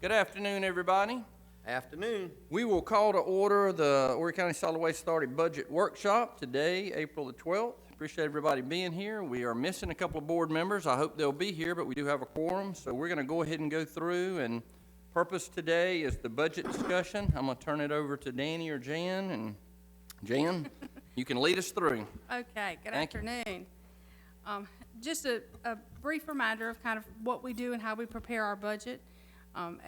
Good afternoon, everybody. Afternoon. We will call to order the Horry County Solid Waste Authority Budget Workshop today, April the 12th. Appreciate everybody being here. We are missing a couple of board members. I hope they'll be here, but we do have a quorum, so we're going to go ahead and go through. And purpose today is the budget discussion. I'm going to turn it over to Danny or Jan. And Jan, you can lead us through. Okay, good Thank you. afternoon. Just a brief reminder of kind of what we do and how we prepare our budget.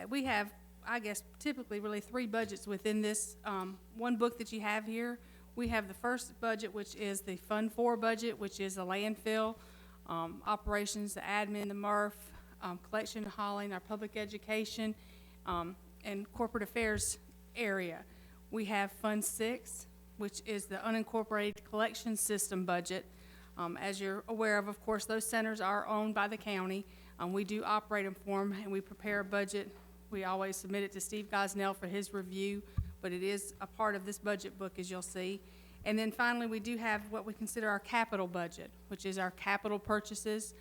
We have, I guess, typically really three budgets within this one book that you have here. We have the first budget, which is the Fund 4 budget, which is the landfill, operations, the admin, the MRF, collection, hauling, our public education, and corporate affairs area. We have Fund 6, which is the unincorporated collection system budget. As you're aware of course, those centers are owned by the county. We do operate them for them, and we prepare a budget. We always submit it to Steve Gosnell for his review, but it is a part of this budget book, as you'll see. And then finally, we do have what we consider our capital budget, which is our capital purchases.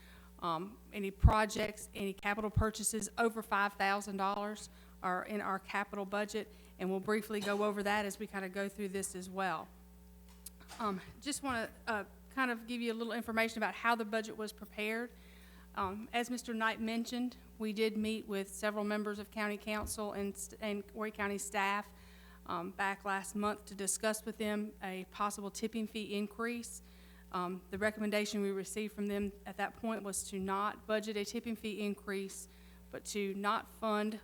Any projects, any capital purchases over $5,000 are in our capital budget, and we'll briefly go over that as we kind of go through this as well. Just want to kind of give you a little information about how the budget was prepared. As Mr. Knight mentioned, we did meet with several members of County Council and Horry County staff back last month to discuss with them a possible tipping fee increase. The recommendation we received from them at that point was to not budget a tipping fee increase, but to not fund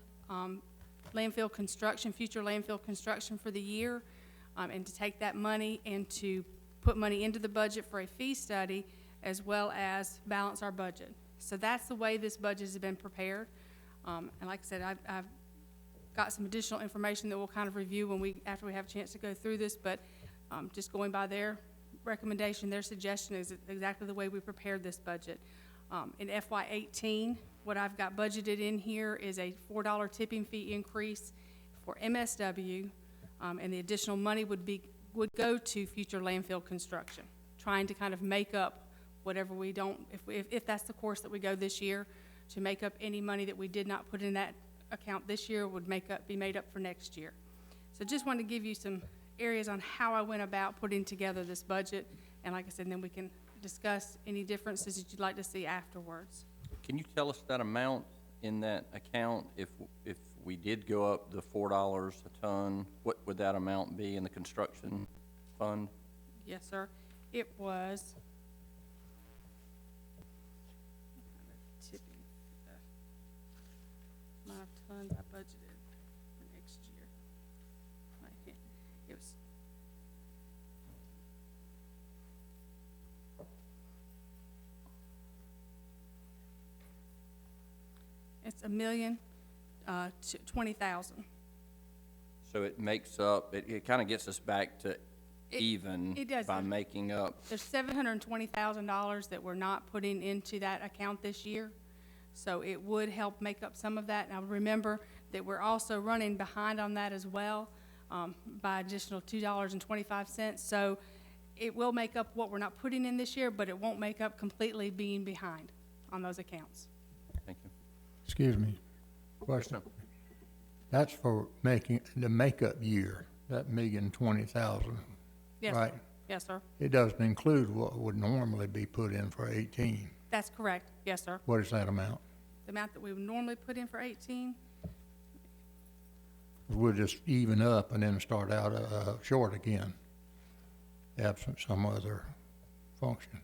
landfill construction, future landfill construction for the year, and to take that money and to put money into the budget for a fee study as well as balance our budget. So that's the way this budget has been prepared. And like I said, I've got some additional information that we'll kind of review after we have a chance to go through this, but just going by their recommendation, their suggestion is exactly the way we prepared this budget. In FY18, what I've got budgeted in here is a $4 tipping fee increase for MSW, and the additional money would go to future landfill construction, trying to kind of make up whatever we don't, if that's the course that we go this year, to make up any money that we did not put in that account this year would be made up for next year. So just wanted to give you some areas on how I went about putting together this budget, and like I said, then we can discuss any differences that you'd like to see afterwards. Can you tell us that amount in that account? If we did go up the $4 a ton, what would that amount be in the construction fund? Yes, sir. It was amount of tons I budgeted for next year. Right here. It was it's $1,020,000. So it makes up, it kind of gets us back to even it does. by making up. There's $720,000 that we're not putting into that account this year. So it would help make up some of that. Now remember that we're also running behind on that as well by additional $2.25. So it will make up what we're not putting in this year, but it won't make up completely being behind on those accounts. Thank you. Excuse me, question. That's for making the makeup year, that $1,020,000, Yes, right? sir. Yes, sir. It doesn't include what would normally be put in for 18. That's correct. Yes, sir. What is that amount? The amount that we would normally put in for 18, We'll just even up and then start out short again, absent some other function.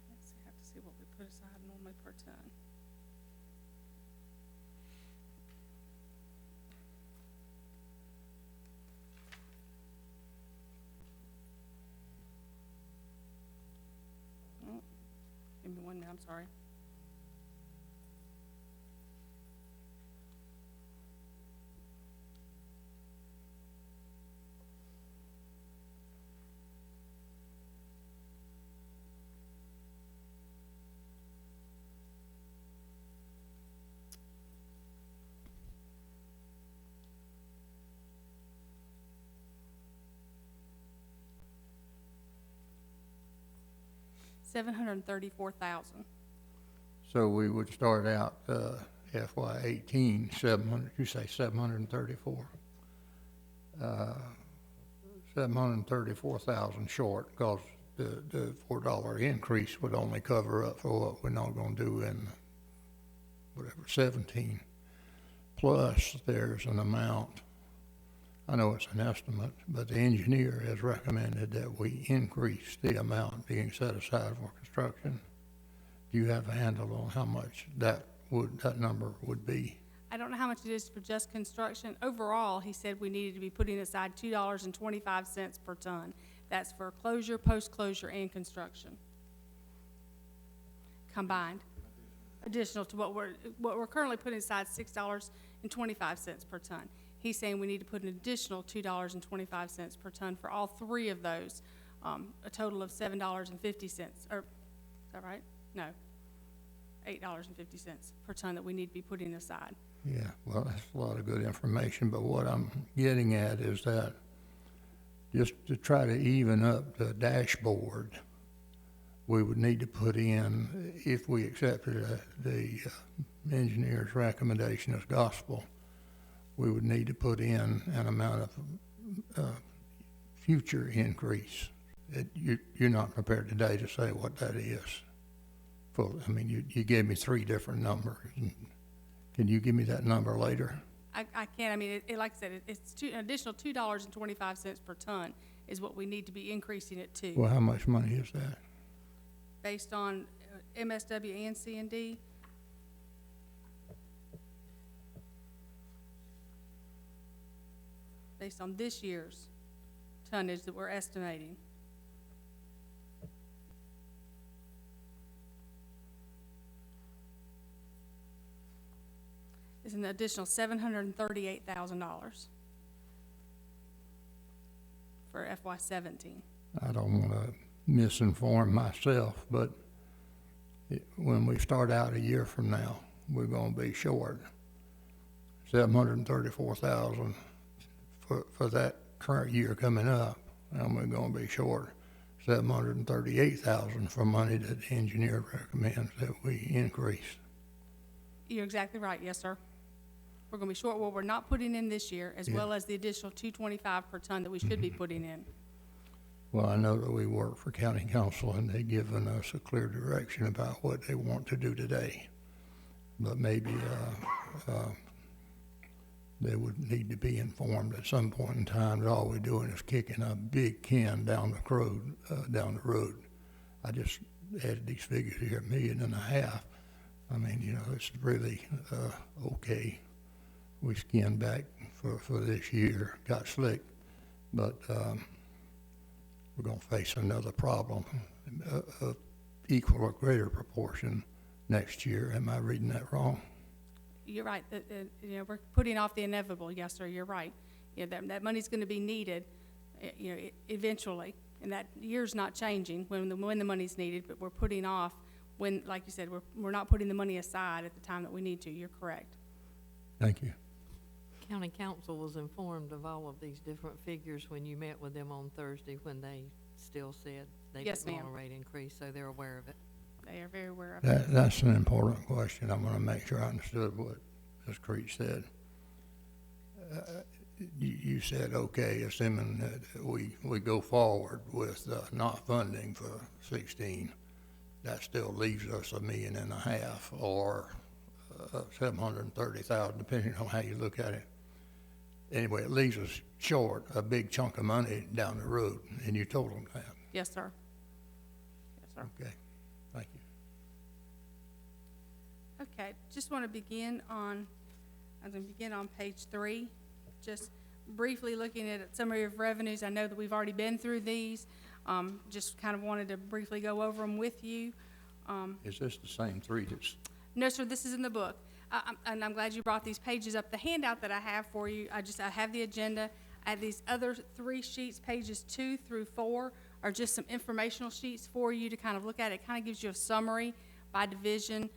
let's see, I have to see what we put aside normally per ton. Oh, give me 1 minute, I'm sorry. $734,000. So we would start out, FY 18, 700, you say 734? 734,000 short, because the $4 increase would only cover up for what we're not gonna do in whatever, 17. Plus, there's an amount, I know it's an estimate, but the engineer has recommended that we increase the amount being set aside for construction. Do you have a handle on how much that number would be? I don't know how much it is for just construction. Overall, he said we needed to be putting aside $2.25 per ton. That's for closure, post-closure, and construction combined. Additional to what we're currently putting aside, $6.25 per ton. He's saying we need to put an additional $2.25 per ton for all three of those, a total of $7.50, or, is that right? No, $8.50 per ton that we need to be putting aside. Yeah, well, that's a lot of good information, but what I'm getting at is that just to try to even up the dashboard, we would need to put in, if we accepted the engineer's recommendation as gospel, we would need to put in an amount of future increase. You're not prepared today to say what that is. I mean, you gave me three different numbers. Can you give me that number later? I can't, I mean, like I said, it's an additional $2.25 per ton is what we need to be increasing it to. Well, how much money is that? Based on MSW and C&D. Based on this year's tonnage that we're estimating. Is an additional $738,000 for FY17. I don't want to misinform myself, but when we start out a year from now, we're going to be short $734,000 for that current year coming up, and we're going to be short $738,000 for money that the engineer recommends that we increase. You're exactly right, yes, sir. We're going to be short what we're not putting in this year, as well as the additional $2.25 per ton that we should be putting in. Well, I know that we work for county council, and they've given us a clear direction about what they want to do today. But maybe they would need to be informed at some point in time that all we're doing is kicking a big can down the road. I just added these figures here, $1.5 million. I mean, you know, it's really okay. We skinned back for this year, got slick, but we're going to face another problem of equal or greater proportion next year. Am I reading that wrong? You're right. You know, we're putting off the inevitable. Yes, sir, you're right. Yeah, that money's going to be needed, you know, eventually, and that year's not changing when the money's needed, but we're putting off when, like you said, we're not putting the money aside at the time that we need to. You're correct. Thank you. County council was informed of all of these different figures when you met with them on Thursday, when they still said they Yes, didn't want ma'am. a rate increase, so they're aware of it. They are very aware of it. That's an important question. I'm going to make sure I understood what Ms. Creech said. You said, okay, assuming that we go forward with not funding for 16, that still leaves us $1.5 million or 730,000, depending on how you look at it. Anyway, it leaves us short a big chunk of money down the road, and you told them that. Yes, sir. Yes, sir. Okay, thank you. Okay, just want to begin on, I'm going to begin on page 3, just briefly looking at a summary of revenues. I know that we've already been through these, just kind of wanted to briefly go over them with you. Is this the same three that's? No, sir, this is in the book. And I'm glad you brought these pages up. The handout that I have for you, I have the agenda. I have these other 3 sheets, pages 2 through 4, are just some informational sheets for you to kind of look at. It kind of gives you a summary by division,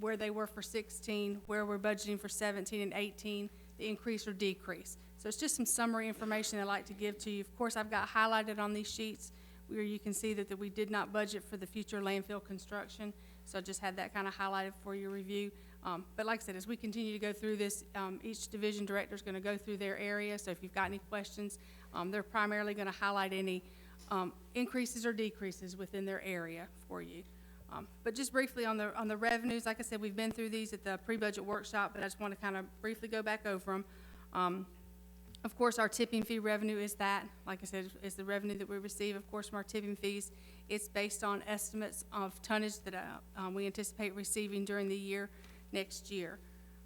where they were for 16, where we're budgeting for 17 and 18, the increase or decrease. So it's just some summary information I'd like to give to you. Of course, I've got highlighted on these sheets. where you can see that we did not budget for the future landfill construction. So I just had that kind of highlighted for your review. But like I said, as we continue to go through this, each division director is going to go through their area. So if you've got any questions, they're primarily going to highlight any increases or decreases within their area for you. But just briefly on the revenues, like I said, we've been through these at the pre-budget workshop, but I just want to kind of briefly go back over them. Of course, our tipping fee revenue is that, like I said, is the revenue that we receive, of course, from our tipping fees. It's based on estimates of tonnage that we anticipate receiving during the year next year.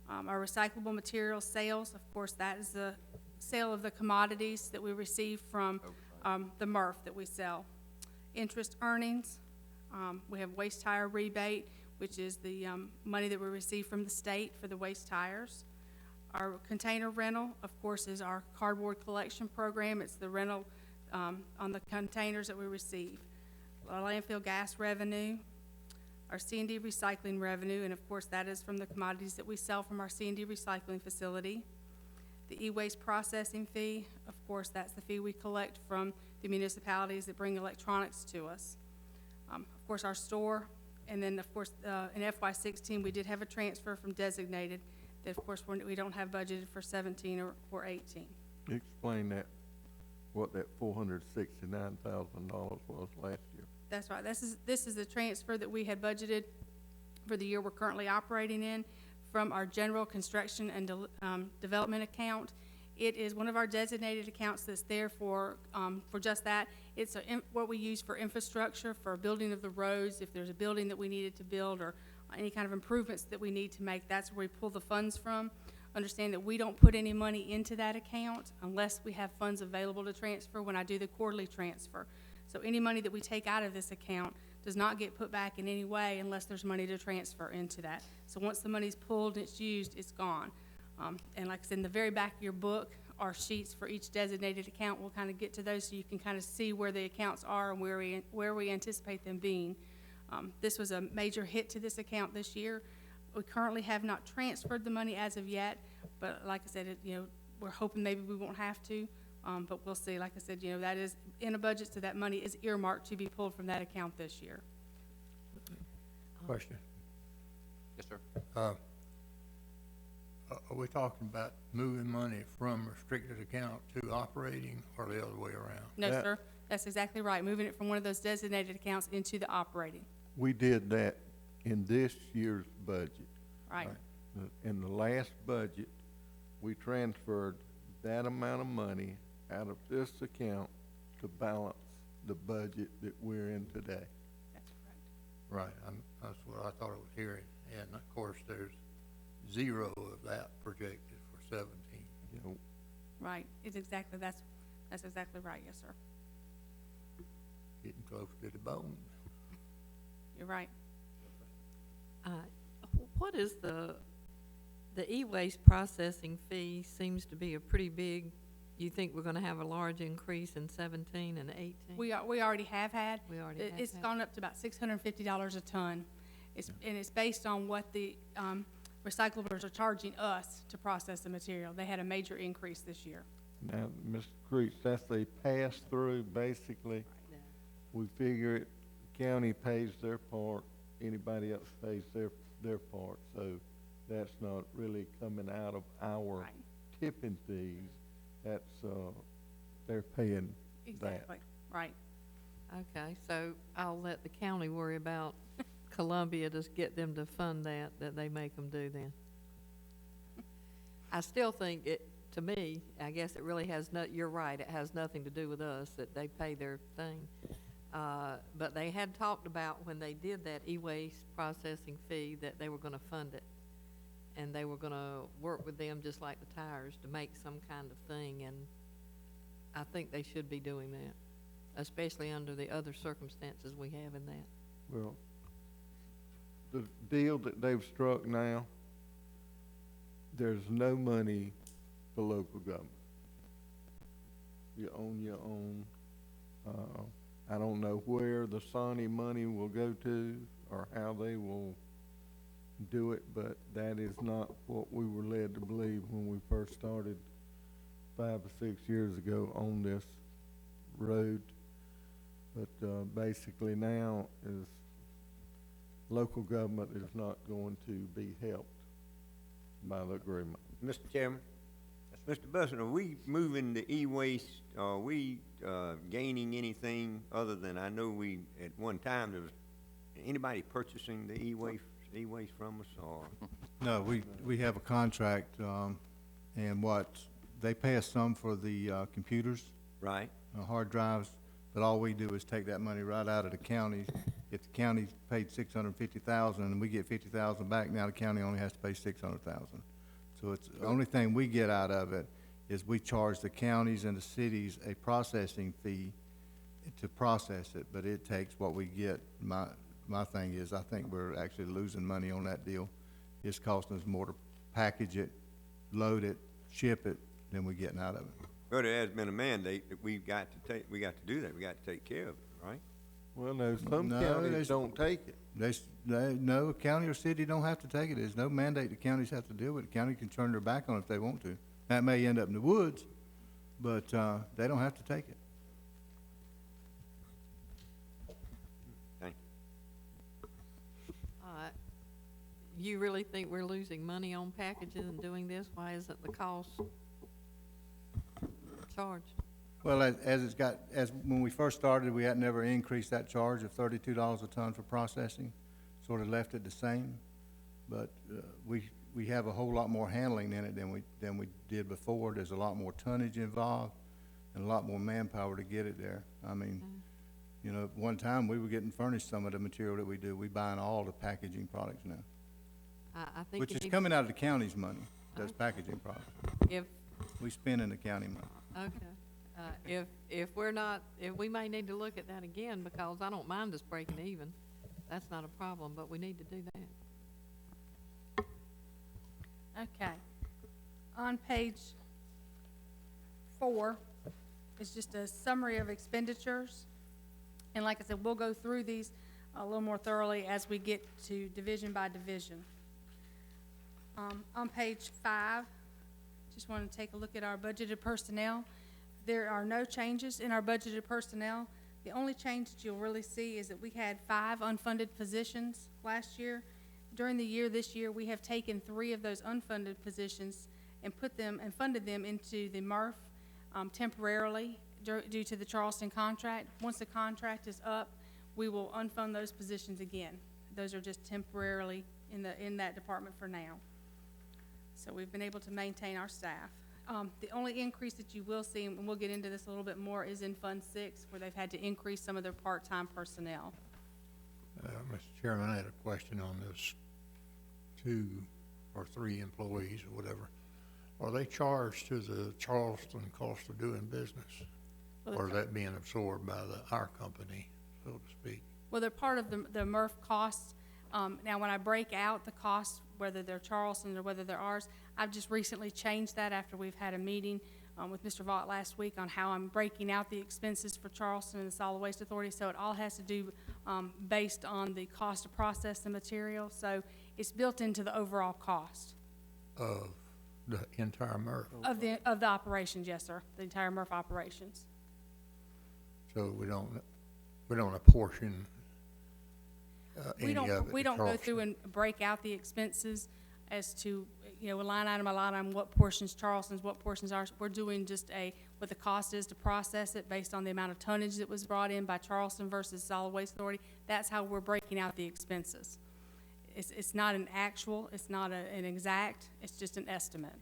Our recyclable materials sales, of course, that is the sale of the commodities that we receive from the MRF that we sell. Interest earnings, we have waste tire rebate, which is the money that we receive from the state for the waste tires. Our container rental, of course, is our cardboard collection program. It's the rental on the containers that we receive. Our landfill gas revenue, our C&D recycling revenue, and of course that is from the commodities that we sell from our C&D recycling facility. The e-waste processing fee, of course, that's the fee we collect from the municipalities that bring electronics to us. Of course, our store, and then of course in FY16 we did have a transfer from designated that of course we don't have budgeted for 17 or 18. Explain that, what that $469,000 was last year. That's right. This is the transfer that we had budgeted for the year we're currently operating in from our general construction and development account. It is one of our designated accounts that's there for just that. It's what we use for infrastructure, for building of the roads. If there's a building that we needed to build or any kind of improvements that we need to make, that's where we pull the funds from. Understand that we don't put any money into that account unless we have funds available to transfer when I do the quarterly transfer. So any money that we take out of this account does not get put back in any way unless there's money to transfer into that. So once the money's pulled and it's used, it's gone. And like I said, in the very back of your book are sheets for each designated account. We'll kind of get to those so you can kind of see where the accounts are and where we anticipate them being. This was a major hit to this account this year. We currently have not transferred the money as of yet, but like I said, we're hoping maybe we won't have to, but we'll see. Like I said, that is in a budget, so that money is earmarked to be pulled from that account this year. Question. Yes, sir. Are we talking about moving money from restricted account to operating or the other way around? No, That- sir, that's exactly right. Moving it from one of those designated accounts into the operating, We did that in this year's budget. right? In the last budget, we transferred that amount of money out of this account to balance the budget that we're in today. That's correct. Right, that's what I thought I was hearing. And of course, there's zero of that projected for 17. You know, Right, it's exactly, that's exactly right, yes, sir. Getting close to the bone. You're right. What is the e-waste processing fee seems to be a pretty big, you think we're gonna have a large increase in 17 and 18? We already have had. We already have It's had. gone up to about $650 a ton. And it's based on what the recyclables are charging us to process the material. They had a major increase this year. now, Mr. Creech, that's a pass-through, basically. We figure it, the county pays their part, anybody else pays their part, so that's not really coming out of our Right. tipping fees. That's, they're paying that. Exactly, right. Okay, so I'll let the county worry about Columbia to get them to fund that they make them do then. I still think to me, I guess it really has you're right, it has nothing to do with us, that they pay their thing. But they had talked about when they did that e-waste processing fee that they were gonna fund it. And they were gonna work with them just like the tires to make some kind of thing, and I think they should be doing that, especially under the other circumstances we have in that. Well, the deal that they've struck now, there's no money for local government. You own your own. I don't know where the Sonny money will go to or how they will do it, but that is not what we were led to believe when we first started 5 or 6 years ago on this road. But, basically now is local government is not going to be helped by the agreement. Mr. Chairman, Mr. Bussin, are we moving the e-waste, are we, gaining anything other than, I know we, at one time, there was, anybody purchasing the e-waste from us, or? No, we have a contract, and they pay us some for the, computers, Right? hard drives, but all we do is take that money right out of the counties. If the county paid $650,000 and we get $50,000 back, now the county only has to pay $600,000. So it's, the only thing we get out of it is we charge the counties and the cities a processing fee to process it, but it takes what we get. My thing is, I think we're actually losing money on that deal. It's costing us more to package it, load it, ship it, than we're getting out of it. But there has been a mandate that we got to do that, we got to take care of it, right? Well, no, some No, counties there's- don't take it. No, county or city don't have to take it. There's no mandate the counties have to deal with it. The county can turn their back on it if they want to. That may end up in the woods, but, they don't have to take it. Thank You really think we're losing money on packages and doing this? Why isn't the cost charged? Well, as when we first started, we had never increased that charge of $32 a ton for processing, sort of left it the same. But, we have a whole lot more handling in it than we did before. There's a lot more tonnage involved and a lot more manpower to get it there. I mean, you know, one time we were getting furnished some of the material that we do. We buying all the packaging products now, I think which it is needs- coming out of the county's money, those packaging products. if, We spending the county money. okay, if we're not, if we may need to look at that again, because I don't mind us breaking even. That's not a problem, but we need to do that. Okay. On page 4 is just a summary of expenditures. And like I said, we'll go through these a little more thoroughly as we get to division by division. On page 5, just want to take a look at our budgeted personnel. There are no changes in our budgeted personnel. The only change that you'll really see is that we had 5 unfunded positions last year. During the year, this year, we have taken 3 of those unfunded positions and put them and funded them into the MRF temporarily due to the Charleston contract. Once the contract is up, we will unfund those positions again. Those are just temporarily in that department for now. So we've been able to maintain our staff. The only increase that you will see, and we'll get into this a little bit more, is in Fund 6, where they've had to increase some of their part-time personnel. Mr. Chairman, I had a question on this 2 or 3 employees or whatever. Are they charged to the Charleston cost of doing business? Well, Or is that being absorbed by our company, so to speak? Well, they're part of the MRF costs. Now, when I break out the costs, whether they're Charleston or whether they're ours, I've just recently changed that after we've had a meeting with Mr. Vaught last week on how I'm breaking out the expenses for Charleston and the Solid Waste Authority. So it all has to do based on the cost to process the material. So it's built into the overall cost Of the entire MRF? of the operations. Yes, sir. The entire MRF operations. So we don't apportion any of it to We don't go through Charleston? and break out the expenses as to, you know, line item by line item, what portion's Charleston's, what portion's ours. We're doing just what the cost is to process it based on the amount of tonnage that was brought in by Charleston versus Solid Waste Authority. That's how we're breaking out the expenses. It's not an actual, it's not an exact, it's just an estimate.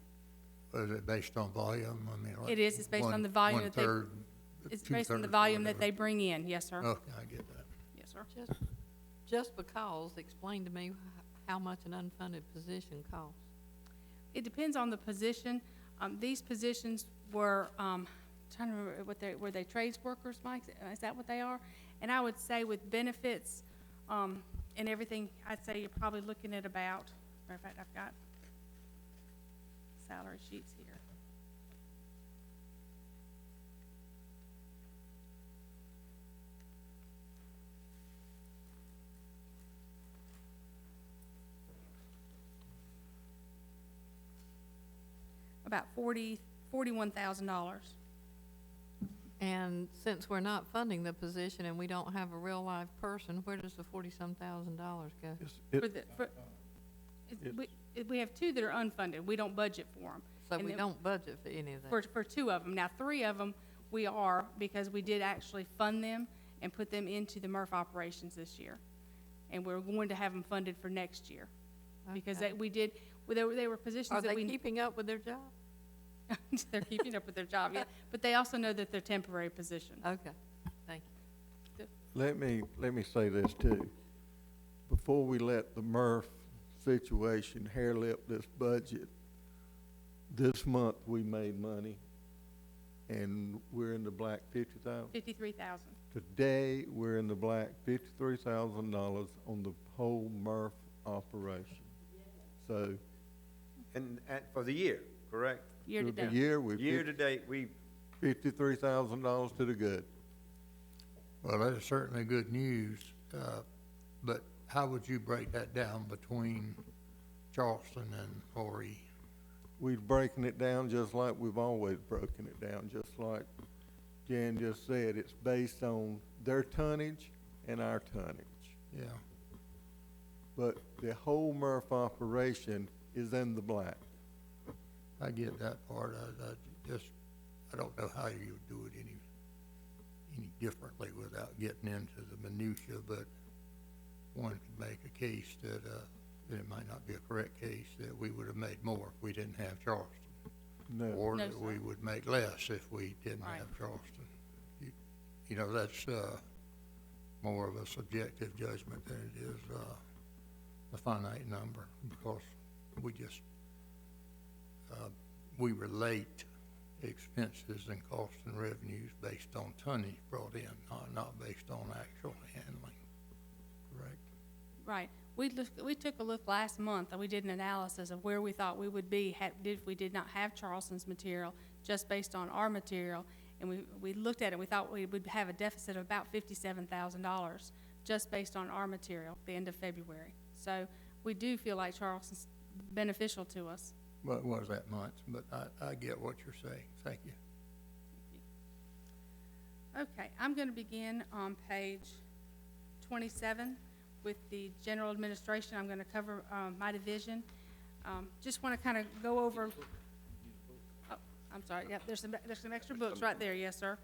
Is it based on volume? I mean, like It is, it's based on the volume that they, it's based on the 2/3 volume that whatever. they bring in. Yes, sir. Okay, I get that. Yes, sir. Just because, explain to me how much an unfunded position costs. It depends on the position. These positions were, trying to remember were they trades workers, Mike? Is that what they are? And I would say with benefits, and everything, I'd say you're probably looking at about, matter of fact, I've got salary sheets here. About $41,000. And since we're not funding the position and we don't have a real live person, where does the $40-some thousand go? We have two that are unfunded. We don't budget for them. So And we then don't budget for any of that. For two of them. Now, three of them, we are, because we did actually fund them and put them into the MRF operations this year. And we're going to have them funded for next year. Because Okay. they were positions Are that they we. keeping up with their job? They're keeping up with their job, yeah. But they also know that they're temporary positions. Okay, thank you. Let me say this too. Before we let the MRF situation hair lip this budget, this month we made money and we're in the black 50,000. 53,000. Today, we're in the black $53,000 on the whole MRF operation. So, And, for the year, correct? Year to the date. year, we Year to date, we, $53,000 to the good. Well, that is certainly good news, but how would you break that down between Charleston and Horry? We've breaking it down just like we've always broken it down, just like Jan just said. It's based on their tonnage and our tonnage. Yeah, But the whole MRF operation is in the black. I get that part. I don't know how you would do it any differently without getting into the minutia, but one could make a case that it might not be a correct case, that we would have made more if we didn't have Charleston. No, Or No, that sir. we would make less if we didn't Right. have Charleston. You know, that's more of a subjective judgment than it is a finite number, because we just, we relate expenses and costs and revenues based on tonnage brought in, not based on actual handling, correct? Right. We took a look last month, and we did an analysis of where we thought we would be if we did not have Charleston's material, just based on our material. And we looked at it, we thought we would have a deficit of about $57,000, just based on our material at the end of February. So we do feel like Charleston's beneficial to us. Well, it was that much, but I get what you're saying. Thank you. Okay, I'm going to begin on page 27 with the general administration. I'm going to cover my division. Just want to kind of go over. Oh, I'm sorry. Yep, there's some extra books right there. Yes, sir.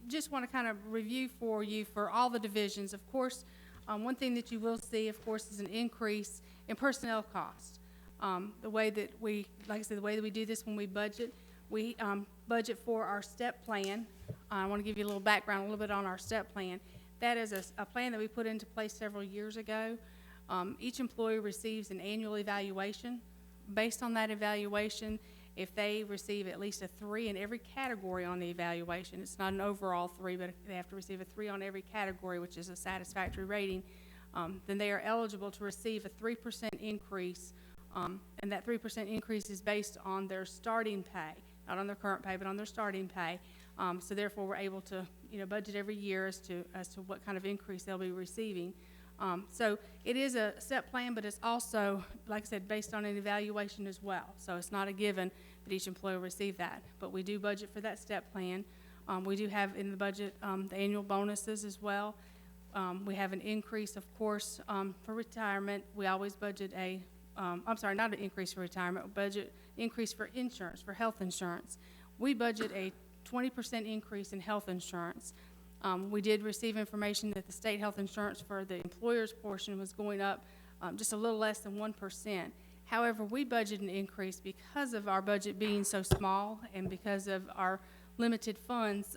Just want to kind of review for you for all the divisions. Of course, one thing that you will see, of course, is an increase in personnel costs. The way that we, like I said, the way that we do this when we budget budget for our STEP plan. I want to give you a little background, a little bit on our STEP plan. That is a plan that we put into place several years ago. Each employee receives an annual evaluation. Based on that evaluation, if they receive at least a 3 in every category on the evaluation, it's not an overall 3, but they have to receive a 3 on every category, which is a satisfactory rating, then they are eligible to receive a 3% increase. And that 3% increase is based on their starting pay, not on their current pay, but on their starting pay. So therefore, we're able to, budget every year as to what kind of increase they'll be receiving. So it is a STEP plan, but it's also, like I said, based on an evaluation as well. So it's not a given that each employee will receive that, but we do budget for that STEP plan. We do have in the budget the annual bonuses as well. We have an increase, of course, for retirement. We always budget I'm sorry, not an increase for retirement, budget increase for insurance, for health insurance. We budget a 20% increase in health insurance. We did receive information that the state health insurance for the employer's portion was going up just a little less than 1%. However, we budget an increase because of our budget being so small and because of our limited funds.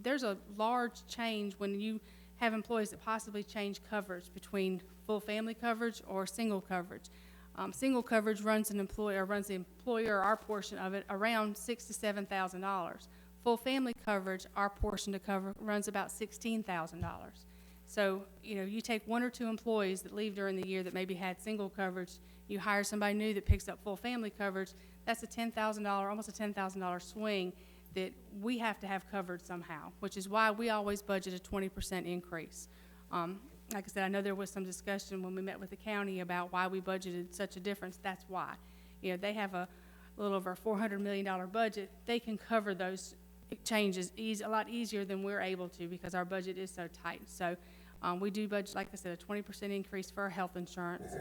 There's a large change when you have employees that possibly change coverage between full family coverage or single coverage. Single coverage runs the employer, our portion of it, around $6,000 to $7,000. Full family coverage, our portion to cover, runs about $16,000. So, you take 1 or 2 employees that leave during the year that maybe had single coverage, you hire somebody new that picks up full family coverage, that's a $10,000, almost a $10,000 swing that we have to have covered somehow, which is why we always budget a 20% increase. Like I said, I know there was some discussion when we met with the county about why we budgeted such a difference. That's why. They have a little over a $400 million budget. They can cover those change is a lot easier than we're able to because our budget is so tight. So, we do budget, like I said, a 20% increase for our health insurance.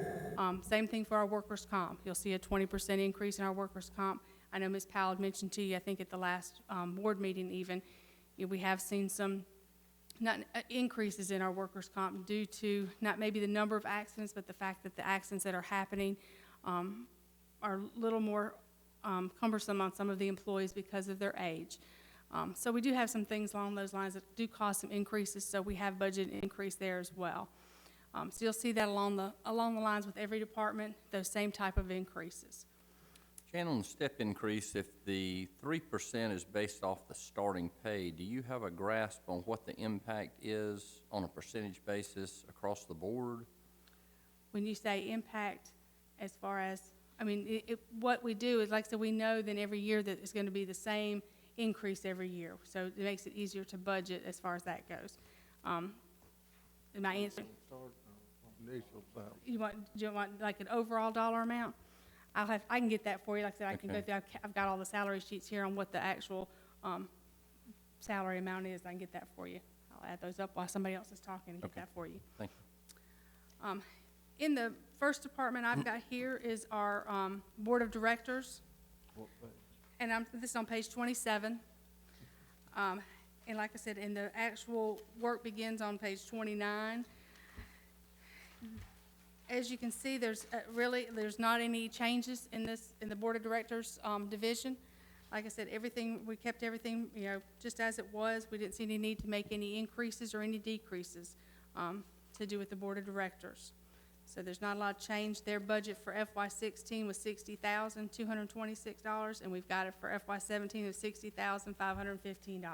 Same thing for our workers' comp. You'll see a 20% increase in our workers' comp. I know Ms. Powell had mentioned to you, I think at the last, board meeting even, we have seen some increases in our workers' comp due to not maybe the number of accidents, but the fact that the accidents that are happening are a little more cumbersome on some of the employees because of their age. So we do have some things along those lines that do cause some increases, so we have budget increase there as well. So you'll see that along the lines with every department, those same type of increases. Shannon, on the step increase, if the 3% is based off the starting pay, do you have a grasp on what the impact is on a percentage basis across the board? When you say impact, as far as, I mean, what we do is, like I said, we know then every year that it's going to be the same increase every year. So it makes it easier to budget as far as that goes. Am I answering? Initial salary. Do you want like an overall dollar amount? I can get that for you. Like I said, I can go Okay. through, I've got all the salary sheets here on what the actual, salary amount is. I can get that for you. I'll add those up while somebody else is talking and get Okay. that for you. Thank you. In the first department I've got here is our, board of directors. What page? And this is on page 27. And like I said, and the actual work begins on page 29. As you can see, there's there's not any changes in the Board of Directors division. Like I said, we kept everything, just as it was. We didn't see any need to make any increases or any decreases to do with the Board of Directors. So there's not a lot of change. Their budget for FY16 was $60,226, and we've got it for FY17 of $60,515.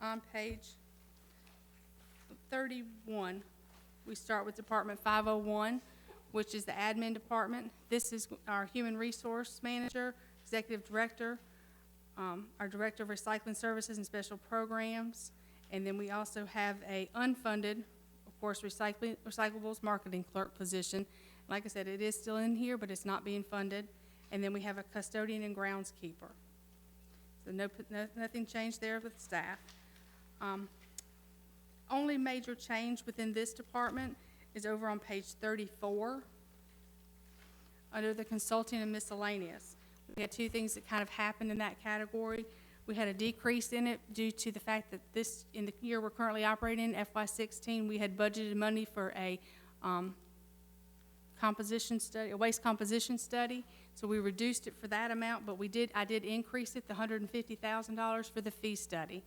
On page 31, we start with Department 501, which is the admin department. This is our human resource manager, executive director, our director of recycling services and special programs, and then we also have a unfunded, of course, recyclables marketing clerk position. Like I said, it is still in here, but it's not being funded. And then we have a custodian and groundskeeper. So nothing changed there with staff. Only major change within this department is over on page 34, under the consulting and miscellaneous. We had two things that kind of happened in that category. We had a decrease in it due to the fact that in the year we're currently operating, FY16, we had budgeted money for a composition study, a waste composition study. So we reduced it for that amount, but I did increase it, the $150,000 for the fee study.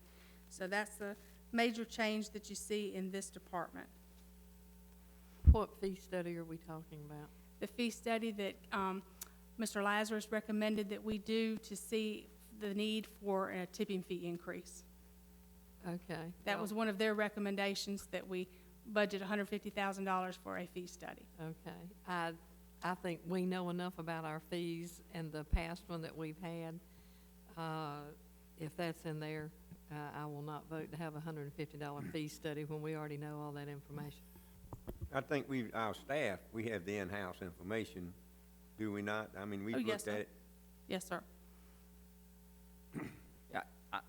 So that's the major change that you see in this department. What fee study are we talking about? The fee study that Mr. Lazarus recommended that we do to see the need for a tipping fee increase. Okay. That was one of their recommendations, that we budget $150,000 for a fee study. Okay. I think we know enough about our fees and the past one that we've had. If that's in there, I will not vote to have a $150 fee study when we already know all that information. I think our staff, we have the in-house information, do we not? I mean, we've Oh, yes, looked sir. at it. Yes, sir.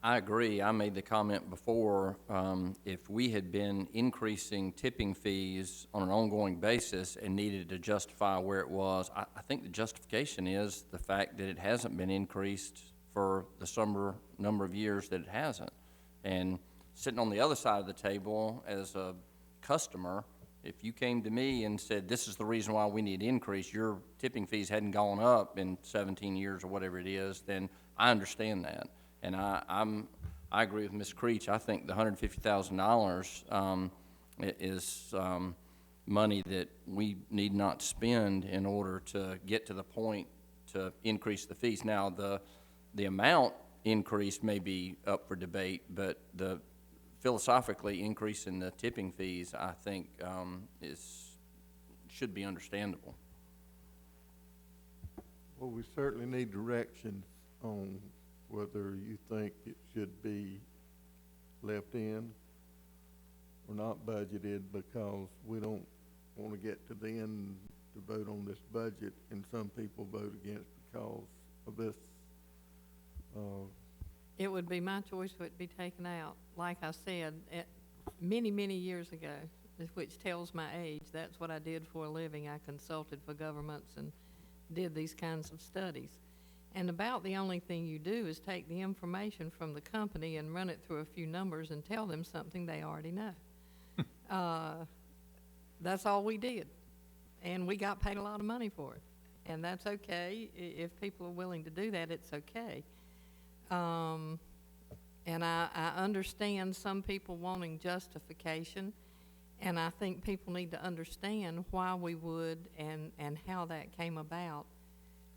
I agree. I made the comment before, if we had been increasing tipping fees on an ongoing basis and needed to justify where it was, I think the justification is the fact that it hasn't been increased for the number of years that it hasn't. And sitting on the other side of the table as a customer, if you came to me and said, this is the reason why we need to increase, your tipping fees hadn't gone up in 17 years or whatever it is, then I understand that. And I agree with Ms. Creech. I think the $150,000 is money that we need not spend in order to get to the point to increase the fees. Now, the amount increase may be up for debate, but philosophically increasing the tipping fees, I think, should be understandable. Well, we certainly need direction on whether you think it should be left in or not budgeted, because we don't want to get to the end to vote on this budget and some people vote against because of this It would be my choice for it to be taken out. Like I said, many, many years ago, which tells my age, that's what I did for a living. I consulted for governments and did these kinds of studies. And about the only thing you do is take the information from the company and run it through a few numbers and tell them something they already know. That's all we did. And we got paid a lot of money for it. And that's okay. If people are willing to do that, it's okay. And I understand some people wanting justification, and I think people need to understand why we would and how that came about.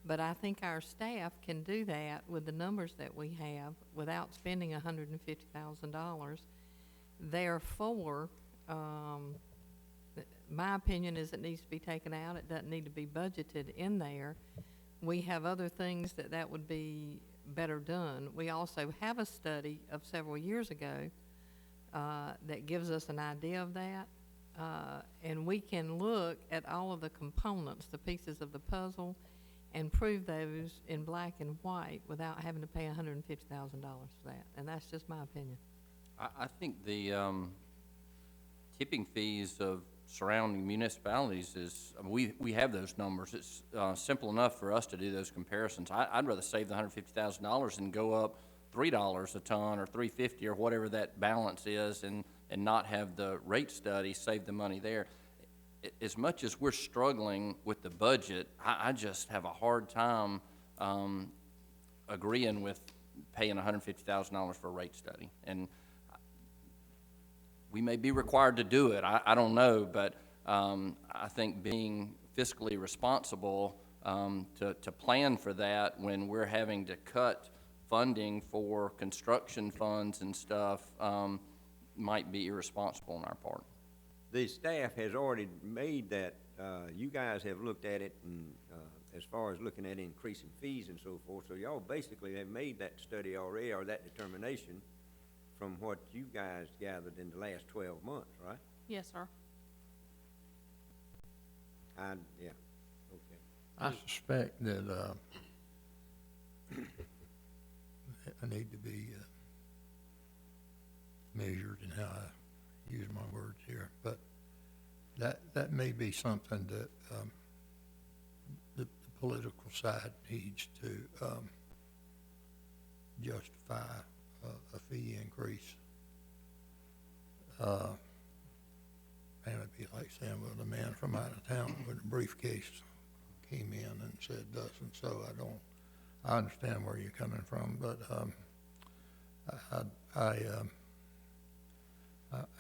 But I think our staff can do that with the numbers that we have without spending $150,000. Therefore, my opinion is it needs to be taken out. It doesn't need to be budgeted in there. We have other things that would be better done. We also have a study of several years ago that gives us an idea of that. And we can look at all of the components, the pieces of the puzzle, and prove those in black and white without having to pay $150,000 for that. And that's just my opinion. I think the tipping fees of surrounding municipalities is, we have those numbers. It's simple enough for us to do those comparisons. I'd rather save the $150,000 and go up $3 a ton or $3.50 or whatever that balance is, and not have the rate study save the money there. As much as we're struggling with the budget, I just have a hard time agreeing with paying $150,000 for a rate study. And we may be required to do it, I don't know, but I think being fiscally responsible to plan for that when we're having to cut funding for construction funds and stuff might be irresponsible on our part. The staff has already made that, you guys have looked at it and, as far as looking at increasing fees and so forth, so y'all basically have made that study already, or that determination from what you guys gathered in the last 12 months, right? Yes, sir. Yeah, okay. I suspect that I need to be measured in how I use my words here, but that may be something that the political side needs to justify a fee increase. And it'd be like saying, well, the man from out of town with a briefcase came in and said thus and so. I understand where you're coming from, but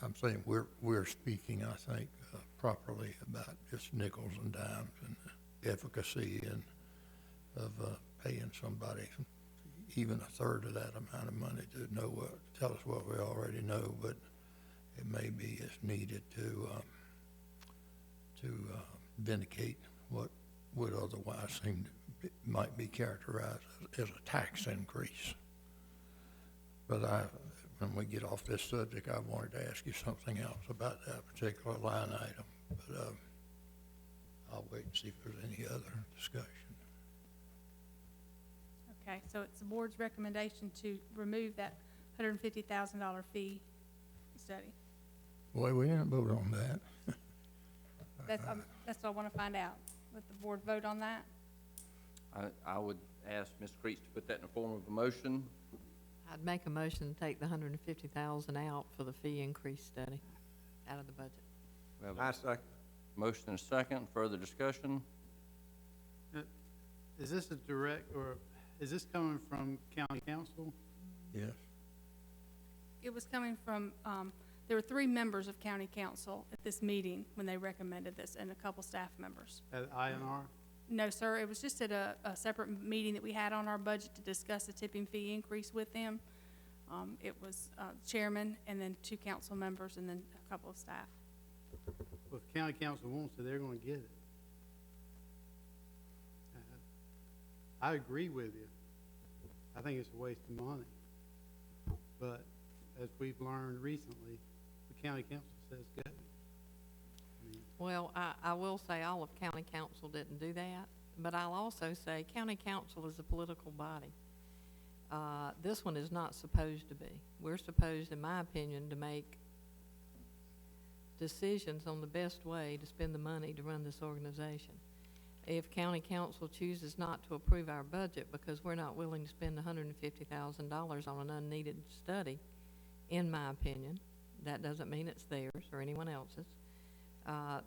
I'm saying we're speaking, I think, properly about just nickels and dimes and the efficacy and of paying somebody even a third of that amount of money to tell us what we already know, but it may be as needed to vindicate what would otherwise might be characterized as a tax increase. But when we get off this subject, I wanted to ask you something else about that particular line item, but I'll wait and see if there's any other discussion. Okay, so it's the board's recommendation to remove that $150,000 fee study. Boy, we didn't vote on that. That's what I want to find out. Let the board vote on that. I would ask Ms. Creech to put that in the form of a motion. I'd make a motion to take the $150,000 out for the fee increase study out of the budget. We have I a second. motion and a second. Further discussion? Is this a direct, or is this coming from county council? Yes. It was coming from, there were 3 members of county council at this meeting when they recommended this, and a couple staff members. At INR? No, sir, it was just at a separate meeting that we had on our budget to discuss the tipping fee increase with them. It was chairman, and then 2 council members, and then a couple of staff. Well, if county council wants it, they're gonna get it. I agree with you. I think it's a waste of money. But as we've learned recently, the county council says go. Well, I will say all of county council didn't do that, but I'll also say county council is a political body. This one is not supposed to be. We're supposed, in my opinion, to make decisions on the best way to spend the money to run this organization. If county council chooses not to approve our budget because we're not willing to spend $150,000 on an unneeded study, in my opinion, that doesn't mean it's theirs or anyone else's.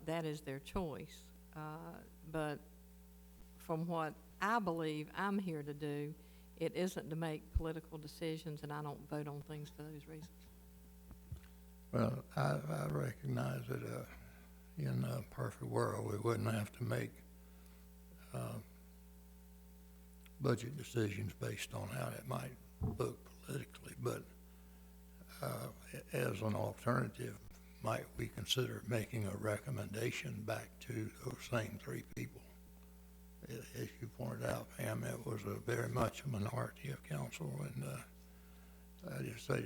That is their choice. But from what I believe I'm here to do, it isn't to make political decisions, and I don't vote on things for those reasons. Well, I recognize that, in a perfect world, we wouldn't have to make, budget decisions based on how it might look politically, but, as an alternative, might we consider making a recommendation back to those same three people? As you pointed out, Pam, it was very much a minority of council, and, I just say,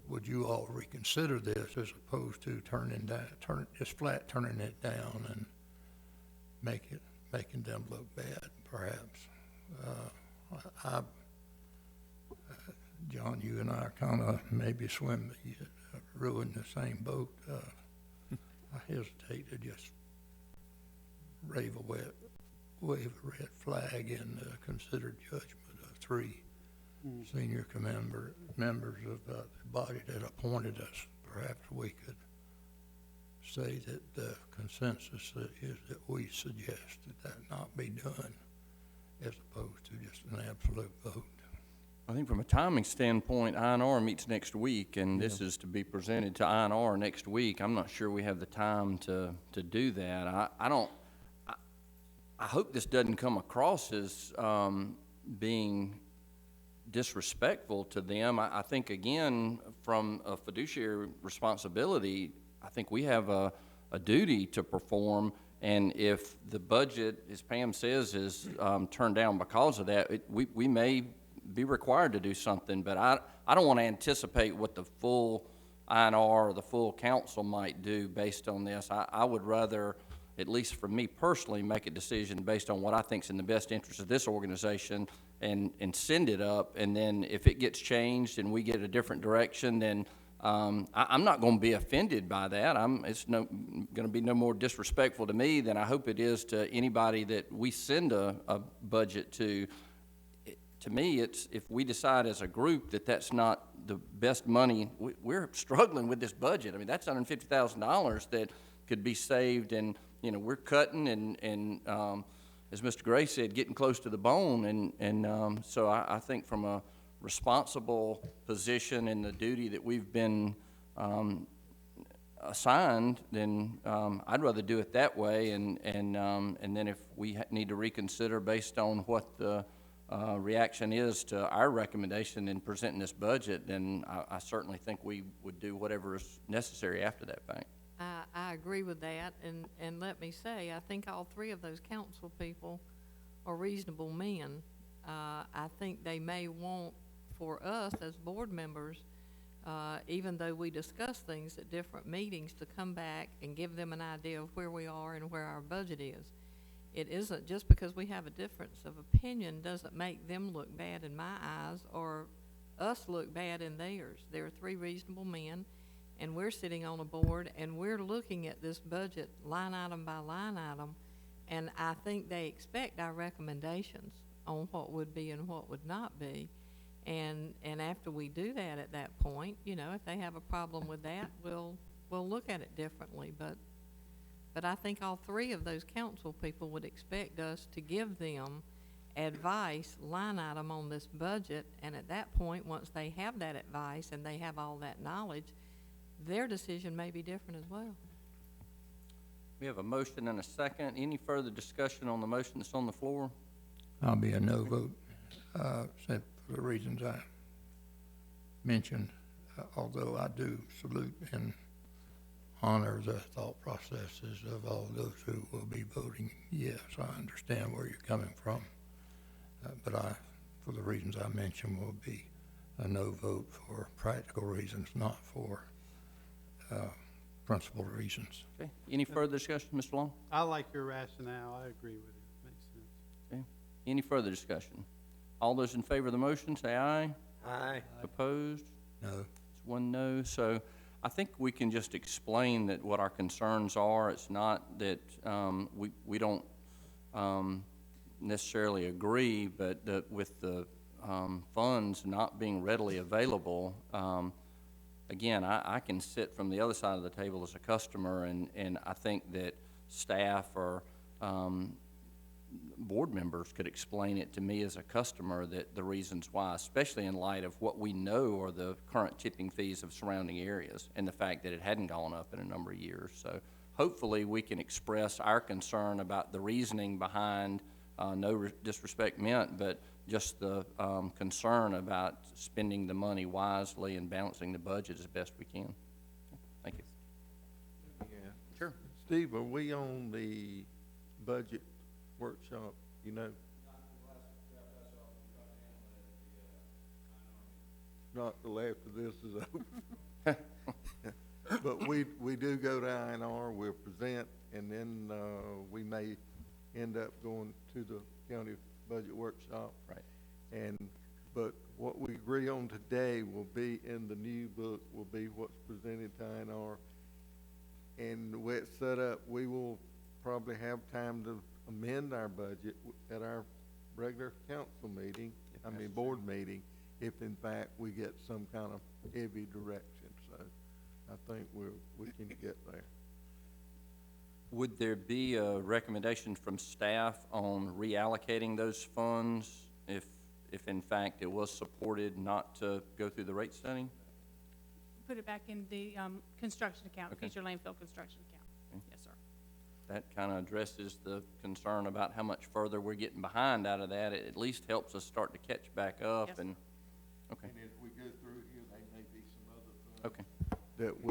would you all reconsider this as opposed to turning it down and making them look bad, perhaps? John, you and I kind of maybe rowing the same boat. I hesitate to just wave a red flag and consider judgment of three senior members of the body that appointed us. Perhaps we could say that the consensus is that we suggest that not be done as opposed to just an absolute vote. I think from a timing standpoint, INR meets next week, and this is to be presented to INR next week. I'm not sure we have the time to do that. I hope this doesn't come across as being disrespectful to them. I think, again, from a fiduciary responsibility, I think we have a duty to perform, and if the budget, as Pam says, is turned down because of that, we may be required to do something, but I don't want to anticipate what the full INR or the full council might do based on this. I would rather, at least for me personally, make a decision based on what I think is in the best interest of this organization and send it up, and then if it gets changed and we get a different direction, then I'm not going to be offended by that. It's going to be no more disrespectful to me than I hope it is to anybody that we send a budget to. To me, it's if we decide as a group that that's not the best money, we're struggling with this budget. I mean, that's $150,000 that could be saved, and we're cutting and as Mr. Gray said, getting close to the bone, and so I think from a responsible position and the duty that we've been assigned, then I'd rather do it that way, and then if we need to reconsider based on what the reaction is to our recommendation in presenting this budget, then I certainly think we would do whatever is necessary after that fact. I agree with that, and let me say, I think all three of those council people are reasonable men. I think they may want for us as board members, even though we discuss things at different meetings, to come back and give them an idea of where we are and where our budget is. It isn't just because we have a difference of opinion doesn't make them look bad in my eyes or us look bad in theirs. There are three reasonable men, and we're sitting on a board, and we're looking at this budget line item by line item, and I think they expect our recommendations on what would be and what would not be. And after we do that at that point, if they have a problem with that, we'll look at it differently. But I think all three of those council people would expect us to give them advice, line item on this budget, and at that point, once they have that advice and they have all that knowledge, their decision may be different as well. We have a motion and a second. Any further discussion on the motion that's on the floor? I'll be a no vote, for the reasons I mentioned, although I do salute and honor the thought processes of all those who will be voting yes. I understand where you're coming from, but for the reasons I mentioned, will be a no vote for practical reasons, not for principled reasons. Okay. Any further discussion, Mr. Long? I like your rationale. I agree with it. Makes sense. Okay. Any further discussion? All those in favor of the motion, say aye. Aye. Opposed? No. It's one no. So I think we can just explain that what our concerns are. It's not that we don't necessarily agree, but that with the funds not being readily available, again, I can sit from the other side of the table as a customer, and I think that staff or board members could explain it to me as a customer, that the reasons why, especially in light of what we know are the current tipping fees of surrounding areas and the fact that it hadn't gone up in a number of years. So hopefully we can express our concern about the reasoning behind, no disrespect meant, but just the concern about spending the money wisely and balancing the budget as best we can. Thank you. Yeah. Sure. Steve, are we on the budget workshop, you know? Not till after this is over. But we do go to INR, we'll present, and then, we may end up going to the county budget workshop. Right. But what we agree on today will be in the new book, will be what's presented to INR. And the way it's set up, we will probably have time to amend our budget at our regular council meeting, board meeting, if in fact we get some kind of heavy direction. So I think we can get there. Would there be a recommendation from staff on reallocating those funds if in fact it was supported not to go through the rate study? Put it back in the construction account, Okay. future landfill construction account. Okay. Yes, sir. That kind of addresses the concern about how much further we're getting behind out of that. It at least helps us start to catch back up Yes, and, okay, And as we go through here, there may be some other things okay. that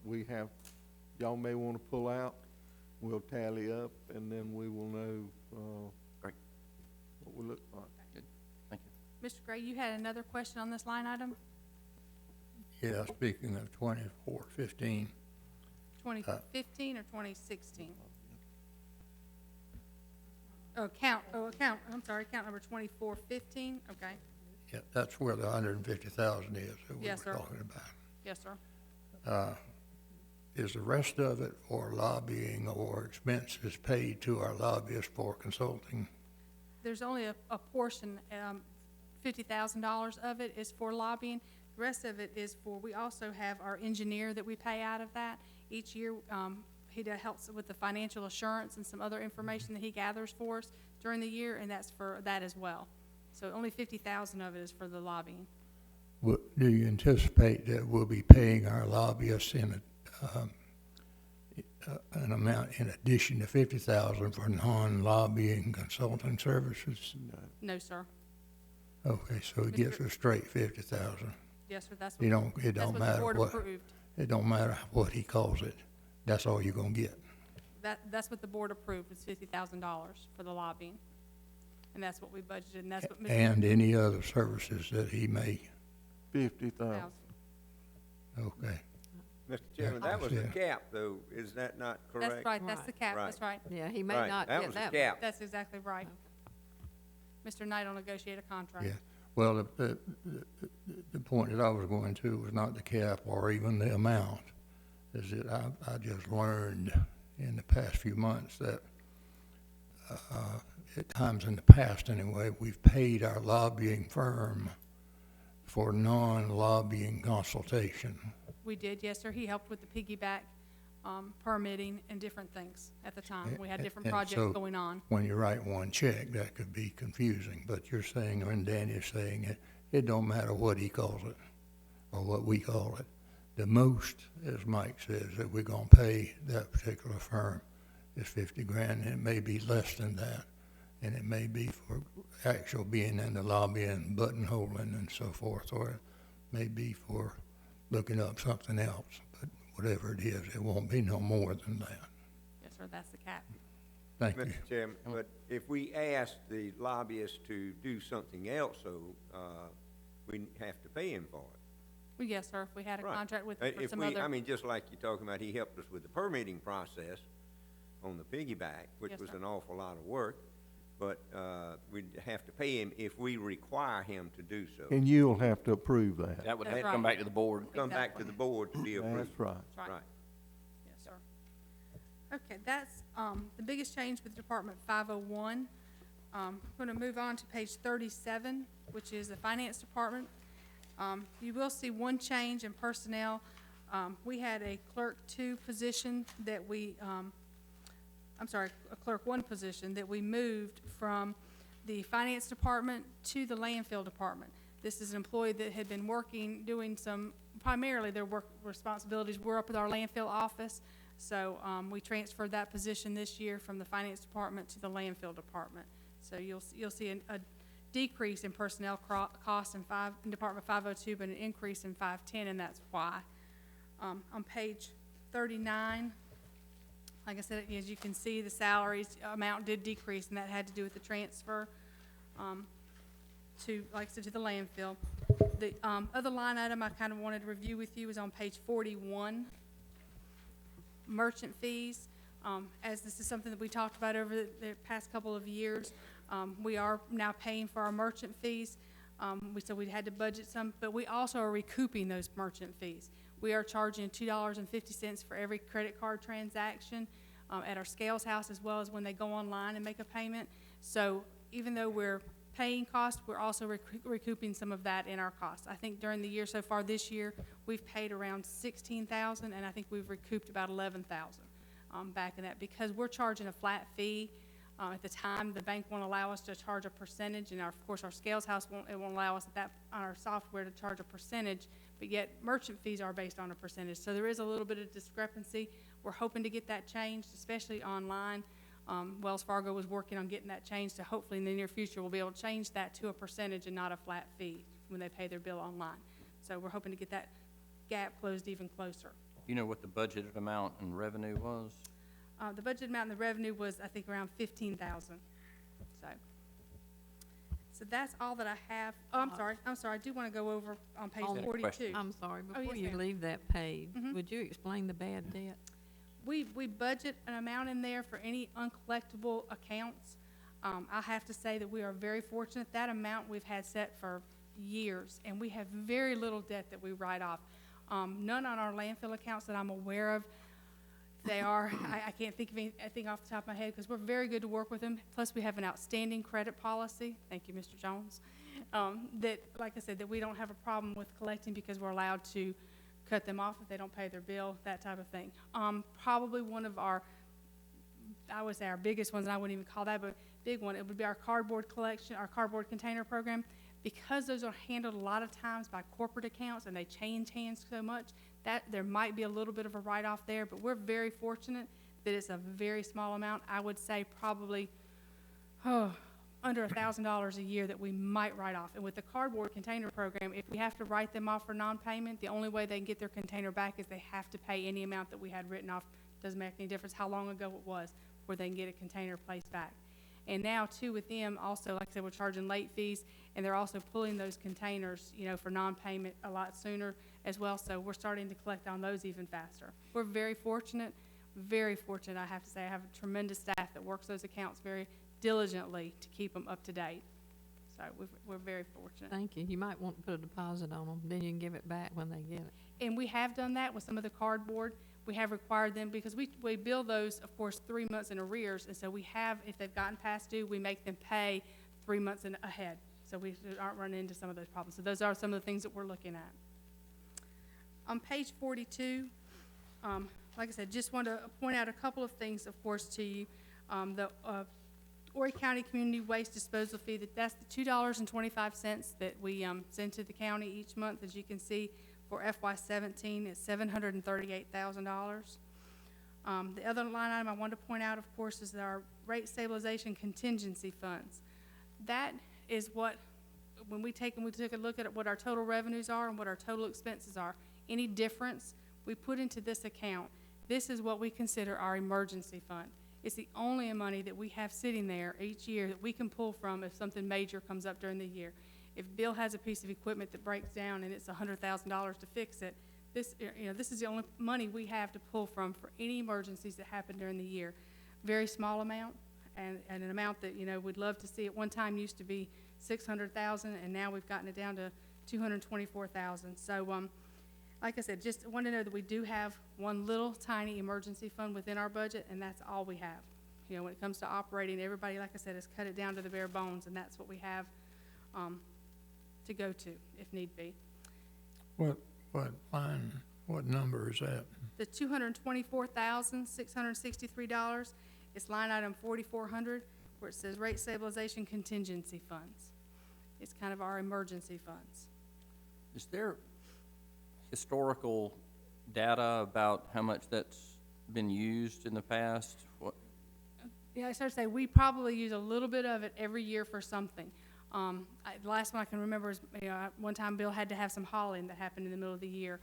we have, y'all may want to pull out. We'll tally up, and then we will know, Great. what we look like. Thank you. Mr. Gray, you had another question on this line item? Yeah, speaking of 2415, 2015 or 2016? I'm sorry, account number 2415, okay. yeah, that's where the 150,000 is that we Yes, were sir. talking about. Yes, sir. Is the rest of it for lobbying or expenses paid to our lobbyists for consulting? There's only a portion, $50,000 of it is for lobbying. The rest of it is for, we also have our engineer that we pay out of that. Each year, he helps with the financial assurance and some other information that he gathers for us during the year, and that's for that as well. So only 50,000 of it is for the lobbying. Do you anticipate that we'll be paying our lobbyists in an amount in addition to 50,000 for non-lobbying consulting services? No, sir. Okay, so it gets a straight 50,000. Yes, sir, that's It what, don't that's what the matter board what, approved. it don't matter what he calls it. That's all you're gonna get. That's what the board approved, was $50,000 for the lobbying. And that's what we budgeted, and that's what Mr. And any other services that he may, 50,000. okay. Mr. Chairman, that was a Yeah. cap, though, is that not correct? That's right, that's the cap, that's right. Yeah, he may Right, not that get was a that. cap. That's exactly right. Mr. Knight will negotiate a contract. Yeah, well, the point that I was going to was not the cap or even the amount, is that I just learned in the past few months that, at times in the past anyway, we've paid our lobbying firm for non-lobbying consultation. We did, yes, sir. He helped with the piggyback permitting and different things at the time. We had different And projects so going on. When you write one check, that could be confusing, but you're saying, and Danny's saying, it don't matter what he calls it or what we call it. The most, as Mike says, that we're gonna pay that particular firm is 50 grand, and it may be less than that. And it may be for actual being in the lobby and buttonholing and so forth, or it may be for looking up something else. But whatever it is, it won't be no more than that. Yes, sir, that's the cap. Thank you. Mr. Chairman, but if we ask the lobbyist to do something else, so, we have to pay him for it. Well, yes, sir, if we had a Right. contract with him for If some we, other. I mean, just like you're talking about, he helped us with the permitting process on the piggyback, which Yes, was sir. an awful lot of work. but, we'd have to pay him if we require him to do so. And you'll have to approve that. That would That's have to come right. back to the board. Come back to the board to be approved. That's right. That's Right. Yes, sir. Okay, that's, the biggest change with Department 501. I'm gonna move on to page 37, which is the Finance Department. You will see one change in personnel. We had a clerk 2 position that we, a clerk 1 position that we moved from the Finance Department to the Landfill Department. This is an employee that had been working, doing some, primarily their work responsibilities were up at our landfill office. So, we transferred that position this year from the Finance Department to the Landfill Department. So you'll see a decrease in personnel costs in Department 502, but an increase in 510, and that's why. On page 39, like I said, as you can see, the salaries amount did decrease, and that had to do with the transfer to, like I said, to the landfill. The other line item I kind of wanted to review with you is on page 41, merchant fees. As this is something that we talked about over the past couple of years, we are now paying for our merchant fees. So we had to budget some, but we also are recouping those merchant fees. We are charging $2.50 for every credit card transaction at our Scales House, as well as when they go online and make a payment. So even though we're paying costs, we're also recouping some of that in our costs. I think during the year so far this year, we've paid around $16,000, and I think we've recouped about $11,000 back in that, because we're charging a flat fee. At the time, the bank won't allow us to charge a percentage, and of course, our Scales House won't allow us on our software to charge a percentage, but yet merchant fees are based on a percentage. So there is a little bit of discrepancy. We're hoping to get that changed, especially online. Wells Fargo was working on getting that changed, so hopefully in the near future, we'll be able to change that to a percentage and not a flat fee when they pay their bill online. So we're hoping to get that gap closed even closer. You know what the budgeted amount in revenue was? The budget amount and the revenue was, I think, around 15,000. So that's all that I have. Oh, I'm sorry, I do want to go over on page On- 42. I'm sorry, Oh, before yes, you ma'am. leave that page, Mhm. would you explain the bad debt? We budget an amount in there for any uncollectible accounts. I have to say that we are very fortunate. That amount we've had set for years, and we have very little debt that we write off. None on our landfill accounts that I'm aware of. They are, I can't think of anything off the top of my head, because we're very good to work with them. Plus, we have an outstanding credit policy. Thank you, Mr. Jones. That, like I said, that we don't have a problem with collecting, because we're allowed to cut them off if they don't pay their bill, that type of thing. Probably one of our, I would say our biggest ones, and I wouldn't even call that, but big one, it would be our cardboard collection, our cardboard container program. Because those are handled a lot of times by corporate accounts and they change hands so much, that there might be a little bit of a write-off there, but we're very fortunate that it's a very small amount. I would say probably, under $1,000 a year that we might write off. And with the cardboard container program, if we have to write them off for non-payment, the only way they can get their container back is they have to pay any amount that we had written off. Doesn't make any difference how long ago it was, where they can get a container placed back. And now, too, with them, also, like I said, we're charging late fees, and they're also pulling those containers, for non-payment a lot sooner as well, so we're starting to collect on those even faster. We're very fortunate, I have to say. I have a tremendous staff that works those accounts very diligently to keep them up to date. So we're very fortunate. Thank you. You might want to put a deposit on them, then you can give it back when they get it. And we have done that with some of the cardboard. We have required them, because we bill those, of course, 3 months in arrears, and so we have, if they've gotten past due, we make them pay 3 months ahead, so we aren't running into some of those problems. So those are some of the things that we're looking at. On page 42, like I said, just want to point out a couple of things, of course, to you. The Horry County Community Waste Disposal Fee, that's the $2.25 that we send to the county each month. As you can see, for FY17, it's $738,000. The other line item I wanted to point out, of course, is our rate stabilization contingency funds. That is what, when we took a look at what our total revenues are and what our total expenses are, any difference we put into this account. This is what we consider our emergency fund. It's the only money that we have sitting there each year that we can pull from if something major comes up during the year. If Bill has a piece of equipment that breaks down and it's $100,000 to fix it, this is the only money we have to pull from for any emergencies that happen during the year. Very small amount, and an amount that, you know, we'd love to see. At one time used to be 600,000, and now we've gotten it down to 224,000. So, like I said, just want to know that we do have one little tiny emergency fund within our budget, and that's all we have. You know, when it comes to operating, everybody, like I said, has cut it down to the bare bones, and that's what we have, to go to if need be. What line, what number is that? The $224,663, it's line item 4400, where it says rate stabilization contingency funds. It's kind of our emergency funds. Is there historical data about how much that's been used in the past? What, Yeah, I started to say, we probably use a little bit of it every year for something. The last one I can remember is, you know, one time Bill had to have some hauling that happened in the middle of the year.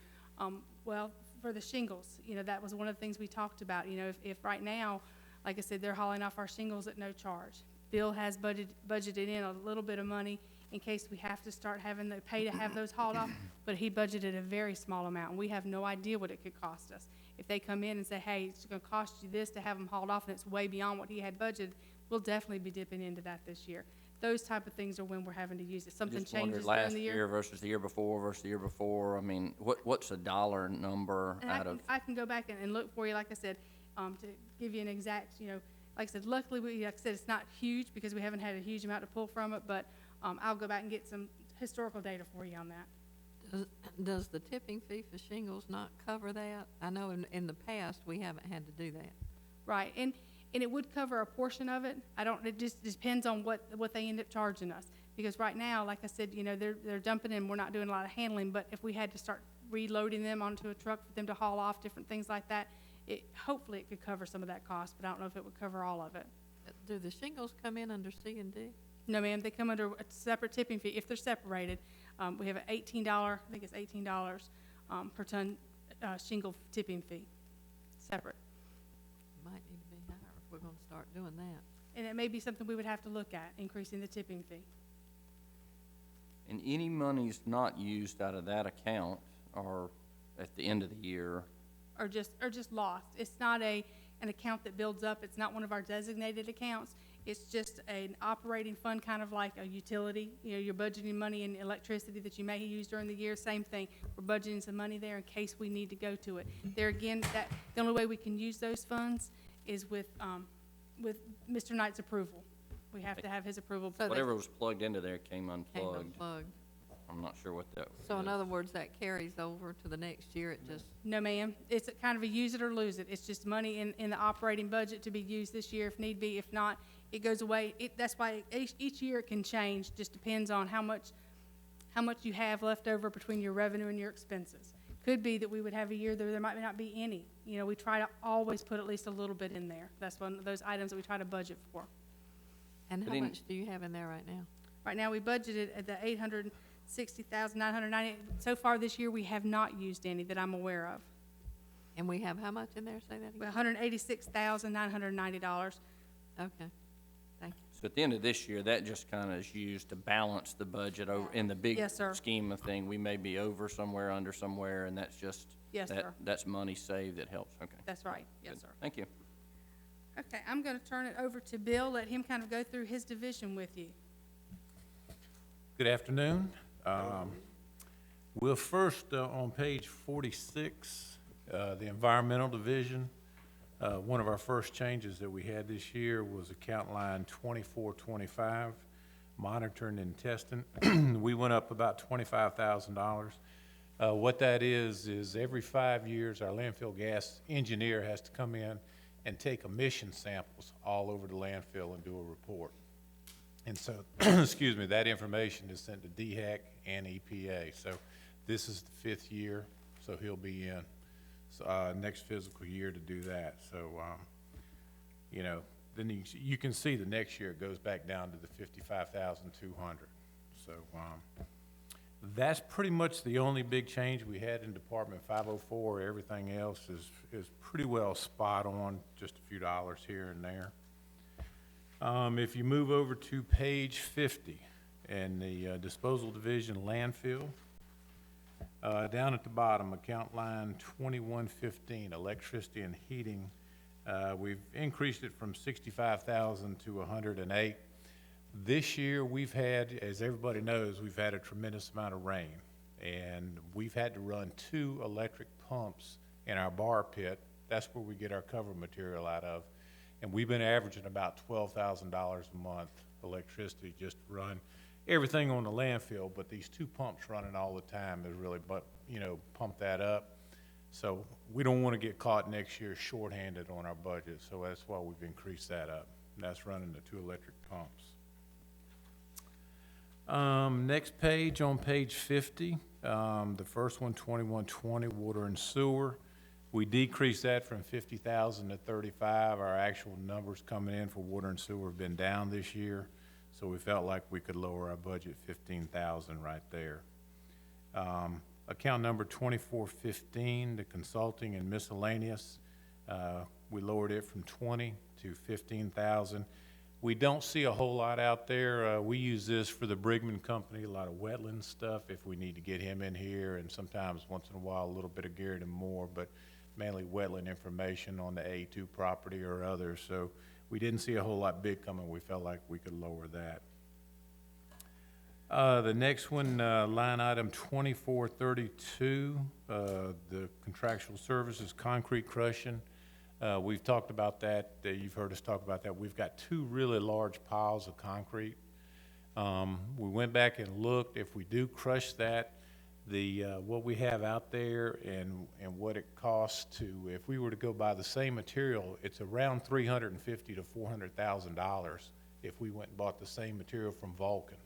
Well, for the shingles, you know, that was one of the things we talked about. You know, if right now, like I said, they're hauling off our shingles at no charge. Bill has budgeted in a little bit of money in case we have to start having to pay to have those hauled off, but he budgeted a very small amount, and we have no idea what it could cost us. If they come in and say, hey, it's gonna cost you this to have them hauled off, and it's way beyond what he had budgeted, we'll definitely be dipping into that this year. Those type of things are when we're having to use it. Something just wondered, changes during last the year year. versus the year before versus the year before. I mean, what's a dollar number And out of? I can go back and look for you, like I said, to give you an exact, you know, like I said, luckily, like I said, it's not huge because we haven't had a huge amount to pull from it, but I'll go back and get some historical data for you on that. Does the tipping fee for shingles not cover that? I know in the past, we haven't had to do that. Right, and it would cover a portion of it. It just depends on what they end up charging us. Because right now, like I said, you know, they're dumping in, we're not doing a lot of handling, but if we had to start reloading them onto a truck for them to haul off, different things like that, hopefully it could cover some of that cost, but I don't know if it would cover all of it. Do the shingles come in under C&D? No, ma'am, they come under a separate tipping fee if they're separated. We have an $18, I think it's $18 per ton shingle tipping fee, separate. Might need to be higher if we're gonna start doing that. And it may be something we would have to look at, increasing the tipping fee. And any monies not used out of that account are at the end of the year. Or just lost. It's not an account that builds up. It's not one of our designated accounts. It's just an operating fund, kind of like a utility. You know, you're budgeting money in electricity that you may use during the year. Same thing. We're budgeting some money there in case we need to go to it. There again, the only way we can use those funds is with Mr. Knight's approval. We have to have his approval. So Whatever was plugged into there came Came unplugged. unplugged. I'm not sure what that So in is. other words, that carries over to the next year, it just, No, ma'am. It's a kind of a use it or lose it. It's just money in the operating budget to be used this year if need be. If not, it goes away. That's why each year it can change. Just depends on how much you have left over between your revenue and your expenses. Could be that we would have a year that there might not be any. You know, we try to always put at least a little bit in there. That's one of those items that we try to budget for. and But how in- much do you have in there right now? Right now, we budgeted at the $860,990. So far this year, we have not used any that I'm aware of. And we have how much in there, say that again? $186,990. Okay, thank you. So at the end of this year, that just kind of is used to balance the budget over, in the big Yes, sir. scheme of thing. We may be over somewhere, under somewhere, and that's just. Yes, sir. That's money saved that helps, okay. That's right. Yes, Good. sir. Thank you. Okay, I'm going to turn it over to Bill, let him kind of go through his division with you. Good afternoon. We'll first, on page 46, the environmental division. One of our first changes that we had this year was account line 2425, monitoring and testing. We went up about $25,000. What that is every 5 years, our landfill gas engineer has to come in and take emission samples all over the landfill and do a report. And so, excuse me, that information is sent to DHEC and EPA. So this is the 5th year, so he'll be in next physical year to do that. So, you know, then you can see the next year it goes back down to the 55,200. So that's pretty much the only big change we had in Department 504. Everything else is pretty well spot on, just a few dollars here and there. If you move over to page 50 and the disposal division landfill, down at the bottom, account line 2115, electricity and heating, We've increased it from 65,000 to 108. This year, we've had, as everybody knows, we've had a tremendous amount of rain. And we've had to run 2 electric pumps in our bar pit. That's where we get our cover material out of. And we've been averaging about $12,000 a month electricity just to run everything on the landfill. But these 2 pumps running all the time has really, pumped that up. So we don't want to get caught next year shorthanded on our budget. So that's why we've increased that up. And that's running the 2 electric pumps. Next page, on page 50, the first one, 2120, water and sewer. We decreased that from 50,000 to 35. Our actual numbers coming in for water and sewer have been down this year, so we felt like we could lower our budget 15,000 right there. Account number 2415, the consulting and miscellaneous, we lowered it from 20 to 15,000. We don't see a whole lot out there. We use this for the Brigman Company, a lot of wetland stuff if we need to get him in here, and sometimes once in a while a little bit of Garrett and Moore, but mainly wetland information on the A2 property or others. So we didn't see a whole lot big coming. We felt like we could lower that. The next one, line item 2432, the contractual services, concrete crushing. We've talked about that. You've heard us talk about that. We've got 2 really large piles of concrete. We went back and looked. If we do crush that, what we have out there and what it costs to, if we were to go buy the same material, it's around $350,000 to $400,000 if we went and bought the same material from Vulcan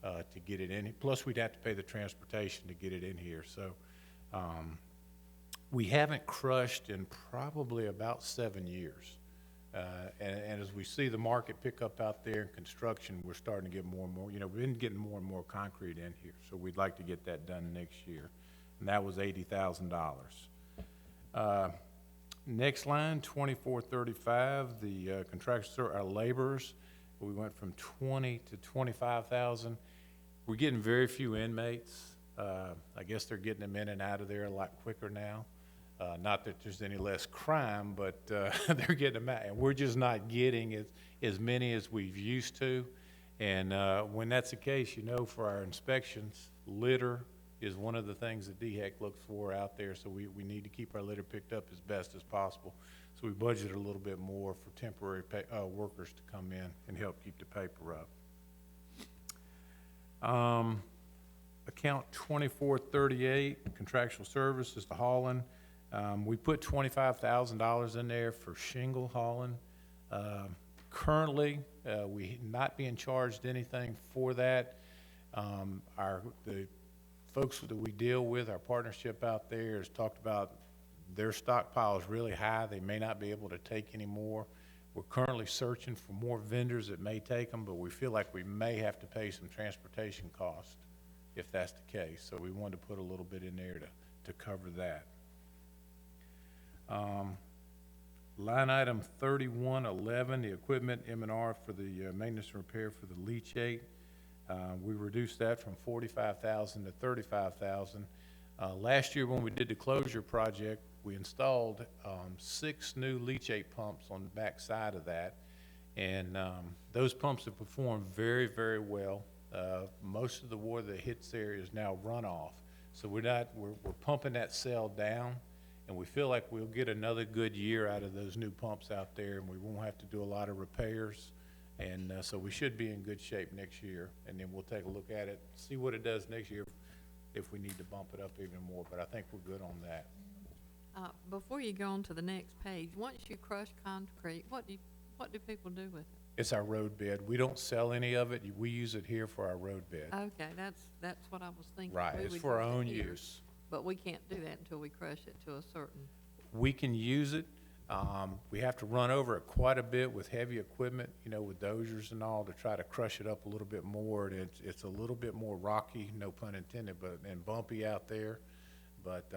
to get it in. Plus, we'd have to pay the transportation to get it in here. So. We haven't crushed in probably about 7 years. And as we see the market pick up out there in construction, we're starting to get more and more, we've been getting more and more concrete in here. So we'd like to get that done next year. And that was $80,000. Next line, 2435, the contractors, our laborers, we went from 20 to 25,000. We're getting very few inmates. I guess they're getting them in and out of there a lot quicker now. Not that there's any less crime, but they're getting them out. And we're just not getting as many as we've used to. And when that's the case, for our inspections, litter is one of the things that DHEC looks for out there. So we need to keep our litter picked up as best as possible. So we budgeted a little bit more for temporary workers to come in and help keep the paper up. Account 2438, contractual services to hauling. We put $25,000 in there for shingle hauling. Currently, we not being charged anything for that. The folks that we deal with, our partnership out there, has talked about their stockpile is really high. They may not be able to take any more. We're currently searching for more vendors that may take them, but we feel like we may have to pay some transportation costs if that's the case. So we wanted to put a little bit in there to cover that. Line item 3111, the equipment M&R for the maintenance and repair for the leachate. We reduced that from 45,000 to 35,000. Last year when we did the closure project, we installed 6 new leachate pumps on the back side of that. And those pumps have performed very, very well. Most of the water that hits there is now runoff. So we're pumping that cell down, and we feel like we'll get another good year out of those new pumps out there, and we won't have to do a lot of repairs. And so we should be in good shape next year, and then we'll take a look at it, see what it does next year if we need to bump it up even more, but I think we're good on that. Before you go on to the next page, once you crush concrete, what do people do with it? It's our road bed. We don't sell any of it. We use it here for our road bed. Okay, that's what I was thinking. Right, We it's would for our use it own here, use. But we can't do that until we crush it to a certain. We can use it. We have to run over it quite a bit with heavy equipment, with dozers and all, to try to crush it up a little bit more. And it's a little bit more rocky, no pun intended, and bumpy out there. But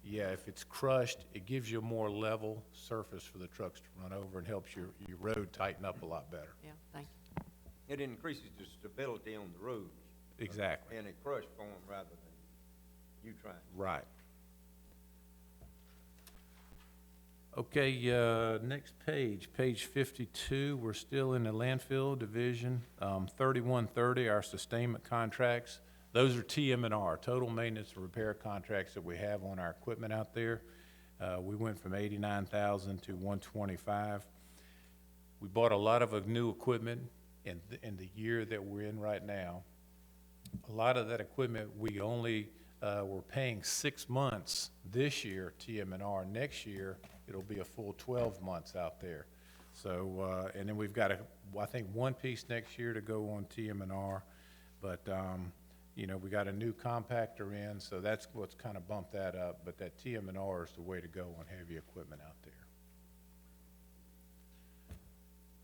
yeah, if it's crushed, it gives you a more level surface for the trucks to run over and helps your road tighten up a lot better. Yeah, thank you. It increases the stability on the roads. Exactly. In a crushed form rather than you trying. Right. Okay, next page, page 52, we're still in the landfill division. 3130, our sustainment contracts, those are TM&R, total maintenance and repair contracts that we have on our equipment out there. We went from 89,000 to 125. We bought a lot of new equipment in the year that we're in right now. A lot of that equipment, we only were paying 6 months this year, TM&R. Next year, it'll be a full 12 months out there. So, and then we've got I think one piece next year to go on TM&R, but, you know, we got a new compactor in, so that's what's kind of bumped that up, but that TM&R is the way to go on heavy equipment out there.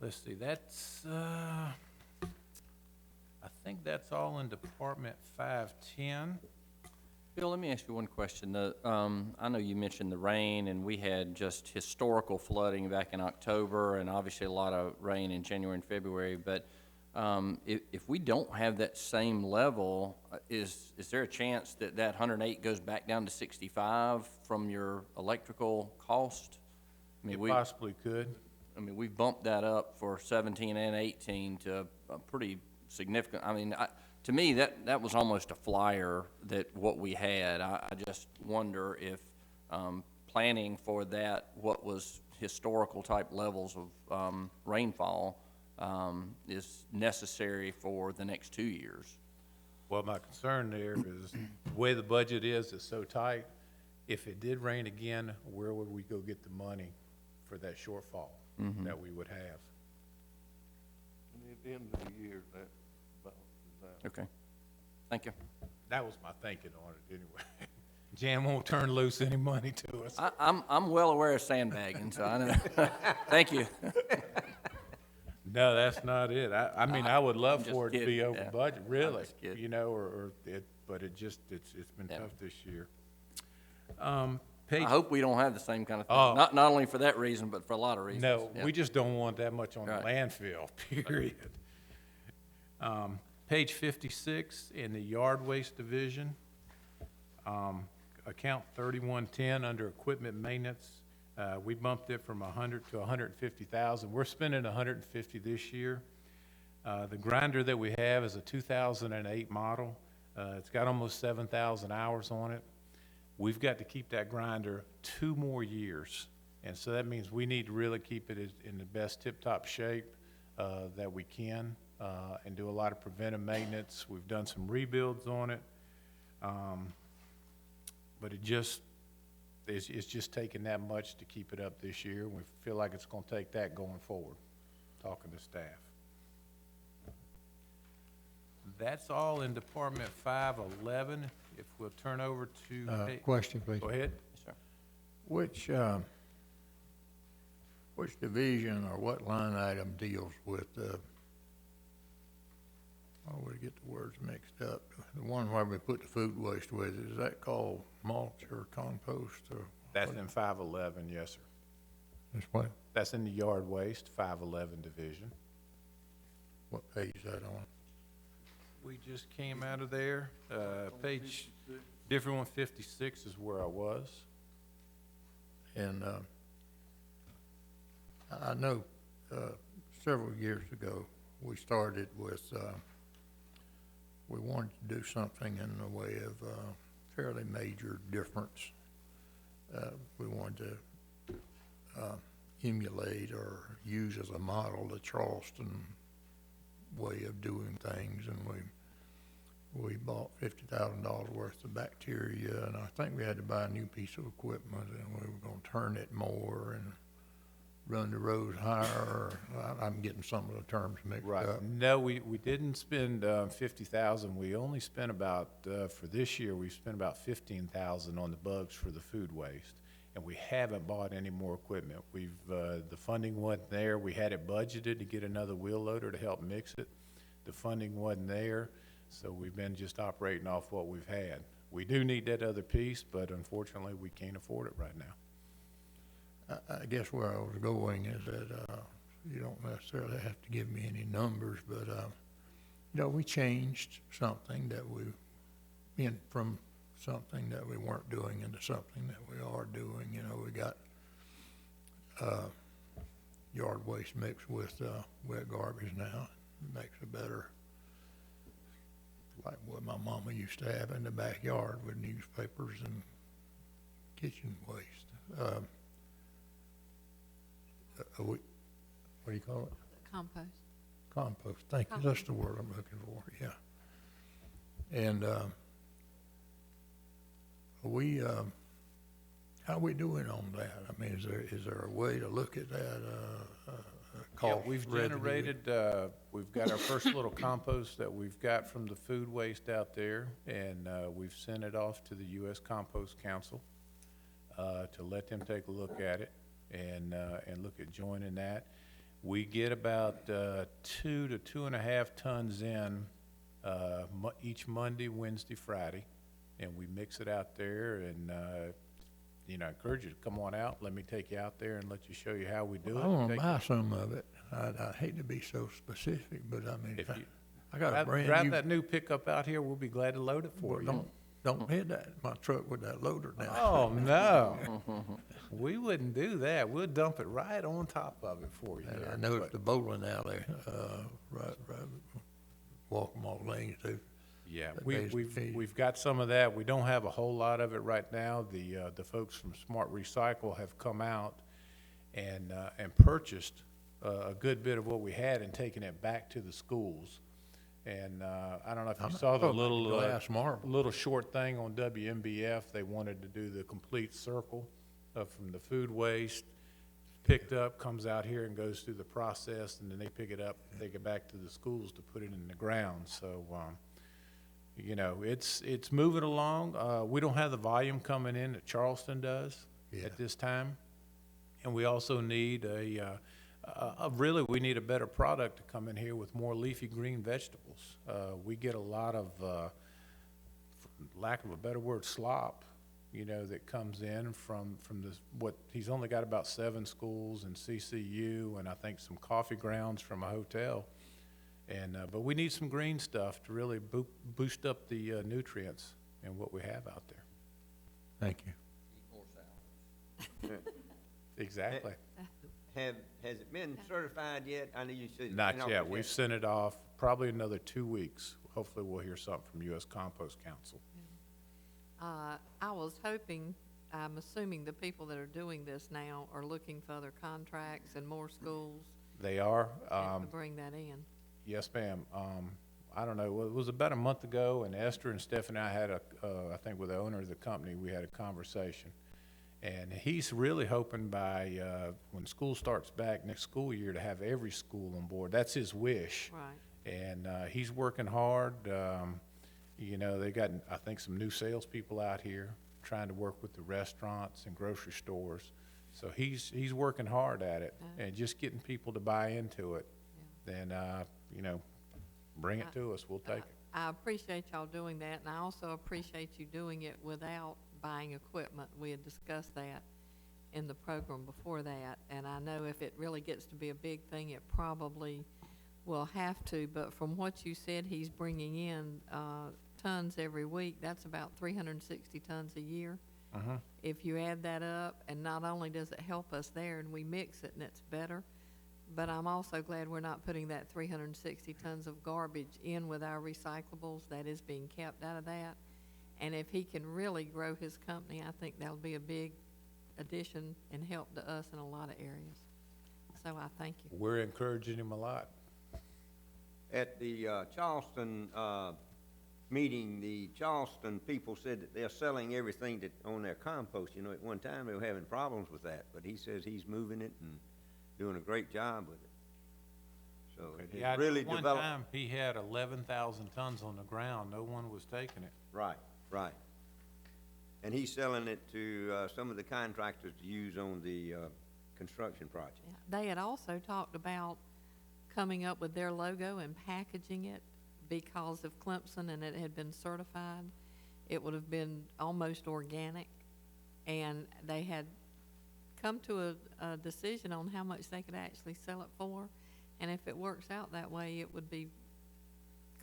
Let's see, that's, I think that's all in Department 510. Bill, let me ask you one question. I know you mentioned the rain, and we had just historical flooding back in October, and obviously a lot of rain in January and February, but if we don't have that same level, is there a chance that 108 goes back down to 65 from your electrical cost? I mean, It possibly could. I mean, we've bumped that up for 17 and 18 to a pretty significant, I mean, to me, that was almost a flyer that what we had. I just wonder if planning for that, what was historical type levels of rainfall, is necessary for the next 2 years. Well, my concern there is the way the budget is, it's so tight. If it did rain again, where would we go get the money for that shortfall that we would have? And at the end of the year, that balances out. Okay, thank you. That was my thinking on it anyway. Jan won't turn loose any money to us. I'm well aware of sandbagging, so I know. Thank you. No, that's not it. I mean, I would love I'm for it just to be kidding, over yeah. budget, really, just kidding. you know, but it just, it's been Yeah. tough this year. I Page, hope we don't have the same kind of thing, Oh. not only for that reason, but for a lot of reasons. no, Yeah. we just don't want that much on the Right. landfill, period. Page 56, in the yard waste division, account 3110, under equipment maintenance, we bumped it from 100 to 150,000. We're spending 150 this year. The grinder that we have is a 2008 model. It's got almost 7,000 hours on it. We've got to keep that grinder 2 more years. And so that means we need to really keep it in the best tip-top shape that we can, and do a lot of preventive maintenance. We've done some rebuilds on it. But it's just taking that much to keep it up this year. We feel like it's gonna take that going forward, talking to staff. That's all in Department 511. If we'll turn over to, Question, please. go ahead. Yes, sir. Which division or what line item deals with, I always get the words mixed up. The one where we put the food waste with, is that called mulch or compost or? That's in 511, yes, sir. That's what, That's in the yard waste, 511 division. what page is that on? We just came out of there. Page, different one, 56 is where I was. And, I know, several years ago, we started with, we wanted to do something in the way of, fairly major difference. We wanted to, emulate or use as a model the Charleston way of doing things, and we bought $50,000 worth of bacteria, and I think we had to buy a new piece of equipment, and we were gonna turn it more and run the roads higher. I'm getting some of the terms mixed up. No, we didn't spend 50,000. We only spent about, for this year, we spent about 15,000 on the bugs for the food waste. And we haven't bought any more equipment. The funding wasn't there. We had it budgeted to get another wheel loader to help mix it. The funding wasn't there, so we've been just operating off what we've had. We do need that other piece, but unfortunately, we can't afford it right now. I guess where I was going is that, you don't necessarily have to give me any numbers, but, you know, we changed something that from something that we weren't doing into something that we are doing. You know, we got yard waste mixed with, wet garbage now. It makes a better, like what my mama used to have in the backyard with newspapers and kitchen waste. What do you call it? Compost. Compost, thank you, that's the word I'm looking for, yeah. And, how we doing on that? I mean, is there a way to look at that, Yeah, cost, we've revenue? generated, we've got our first little compost that we've got from the food waste out there, and we've sent it off to the U.S. Compost Council to let them take a look at it and look at joining that. We get about 2 to 2.5 tons in each Monday, Wednesday, Friday, and we mix it out there. And you know, I encourage you to come on out. Let me take you out there and let you show you how we do it. I wanna Take- buy some of it. I hate to be so specific, but I mean, If you I got a brand drive new. that new pickup out here, we'll be glad to load it for Well, you. don't hit my truck with that loader now. Oh, no. We wouldn't do that. We'll dump it right on top of it for you. And there. I know it's But, the bowling alley, right, Walkmore Lane too. Yeah, that we, pays the fee. we've got some of that. We don't have a whole lot of it right now. The folks from Smart Recycle have come out and purchased a good bit of what we had and taken it back to the schools. And, I don't know if you saw the talking about the glass marble. little short thing on WMBF. They wanted to do the complete circle from the food waste, picked up, comes out here and goes through the process, and then they pick it up, take it back to the schools to put it in the ground. So, you know, it's moving along. We don't have the volume coming in that Charleston does Yeah. at this time. And we also need really, we need a better product to come in here with more leafy green vegetables. We get a lot of, for lack of a better word, slop, you know, that comes in from this, he's only got about 7 schools and CCU and I think some coffee grounds from a hotel. And, but we need some green stuff to really boost up the nutrients in what we have out there. Thank you. Exactly. Has it been certified yet? I know you said. Not no, yet. We've sent it off probably another 2 weeks. Hopefully we'll hear something from U.S. Compost Council. I was hoping, I'm assuming the people that are doing this now are looking for other contracts and more schools They are. and to bring that in. Yes, ma'am. I don't know, it was about a month ago, and Esther and Stephanie and I had I think with the owner of the company, we had a conversation. And he's really hoping by, when school starts back next school year, to have every school on board. That's his wish. Right. And he's working hard. You know, they got, I think, some new salespeople out here trying to work with the restaurants and grocery stores. So he's working hard at it and just getting people to buy into it. Then, you know, bring it to us. We'll take it. I appreciate y'all doing that, and I also appreciate you doing it without buying equipment. We had discussed that in the program before that, and I know if it really gets to be a big thing, it probably will have to, but from what you said, he's bringing in tons every week. That's about 360 tons a year. If you add that up, and not only does it help us there, and we mix it and it's better, but I'm also glad we're not putting that 360 tons of garbage in with our recyclables. That is being kept out of that. And if he can really grow his company, I think that'll be a big addition and help to us in a lot of areas. So I thank you. We're encouraging him a lot. At the Charleston meeting, the Charleston people said that they're selling everything that on their compost. You know, at one time they were having problems with that, but he says he's moving it and doing a great job with it. So it Yeah, has really at one developed. time, he had 11,000 tons on the ground. No one was taking it. Right, right. And he's selling it to some of the contractors to use on the construction project. Yeah. They had also talked about coming up with their logo and packaging it because of Clemson and it had been certified. It would have been almost organic, and they had come to a decision on how much they could actually sell it for. And if it works out that way, it would be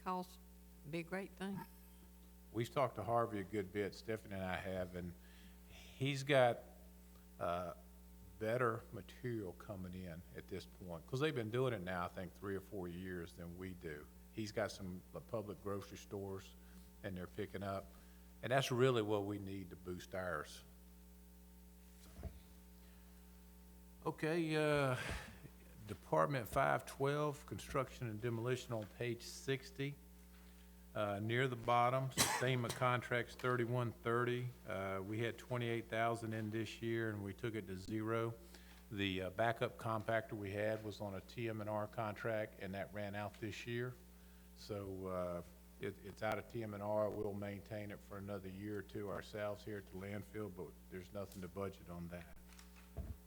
a great thing. We've talked to Harvey a good bit, Stephanie and I have, and he's got better material coming in at this point, because they've been doing it now, I think, 3 or 4 years than we do. He's got some public grocery stores, and they're picking up, and that's really what we need to boost ours. Okay, Department 512, Construction and Demolition on page 60. Near the bottom, sustainment contracts 3130. We had 28,000 in this year, and we took it to 0. The backup compactor we had was on a TM&R contract, and that ran out this year. So it's out of TM&R. We'll maintain it for another year or two ourselves here at the landfill, but there's nothing to budget on that.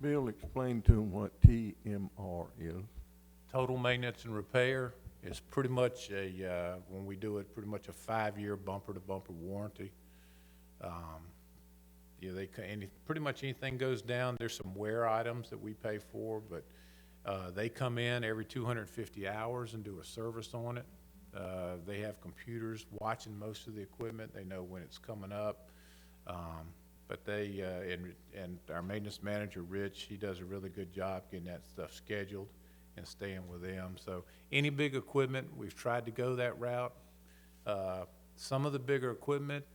Bill, explain to them what TMR is. Total maintenance and repair is pretty much when we do it, pretty much a 5-year bumper-to-bumper warranty. Yeah, pretty much anything goes down. There's some wear items that we pay for, but they come in every 250 hours and do a service on it. They have computers watching most of the equipment. They know when it's coming up. But they, and our maintenance manager, Rich, he does a really good job getting that stuff scheduled and staying with them. So any big equipment, we've tried to go that route. Some of the bigger equipment,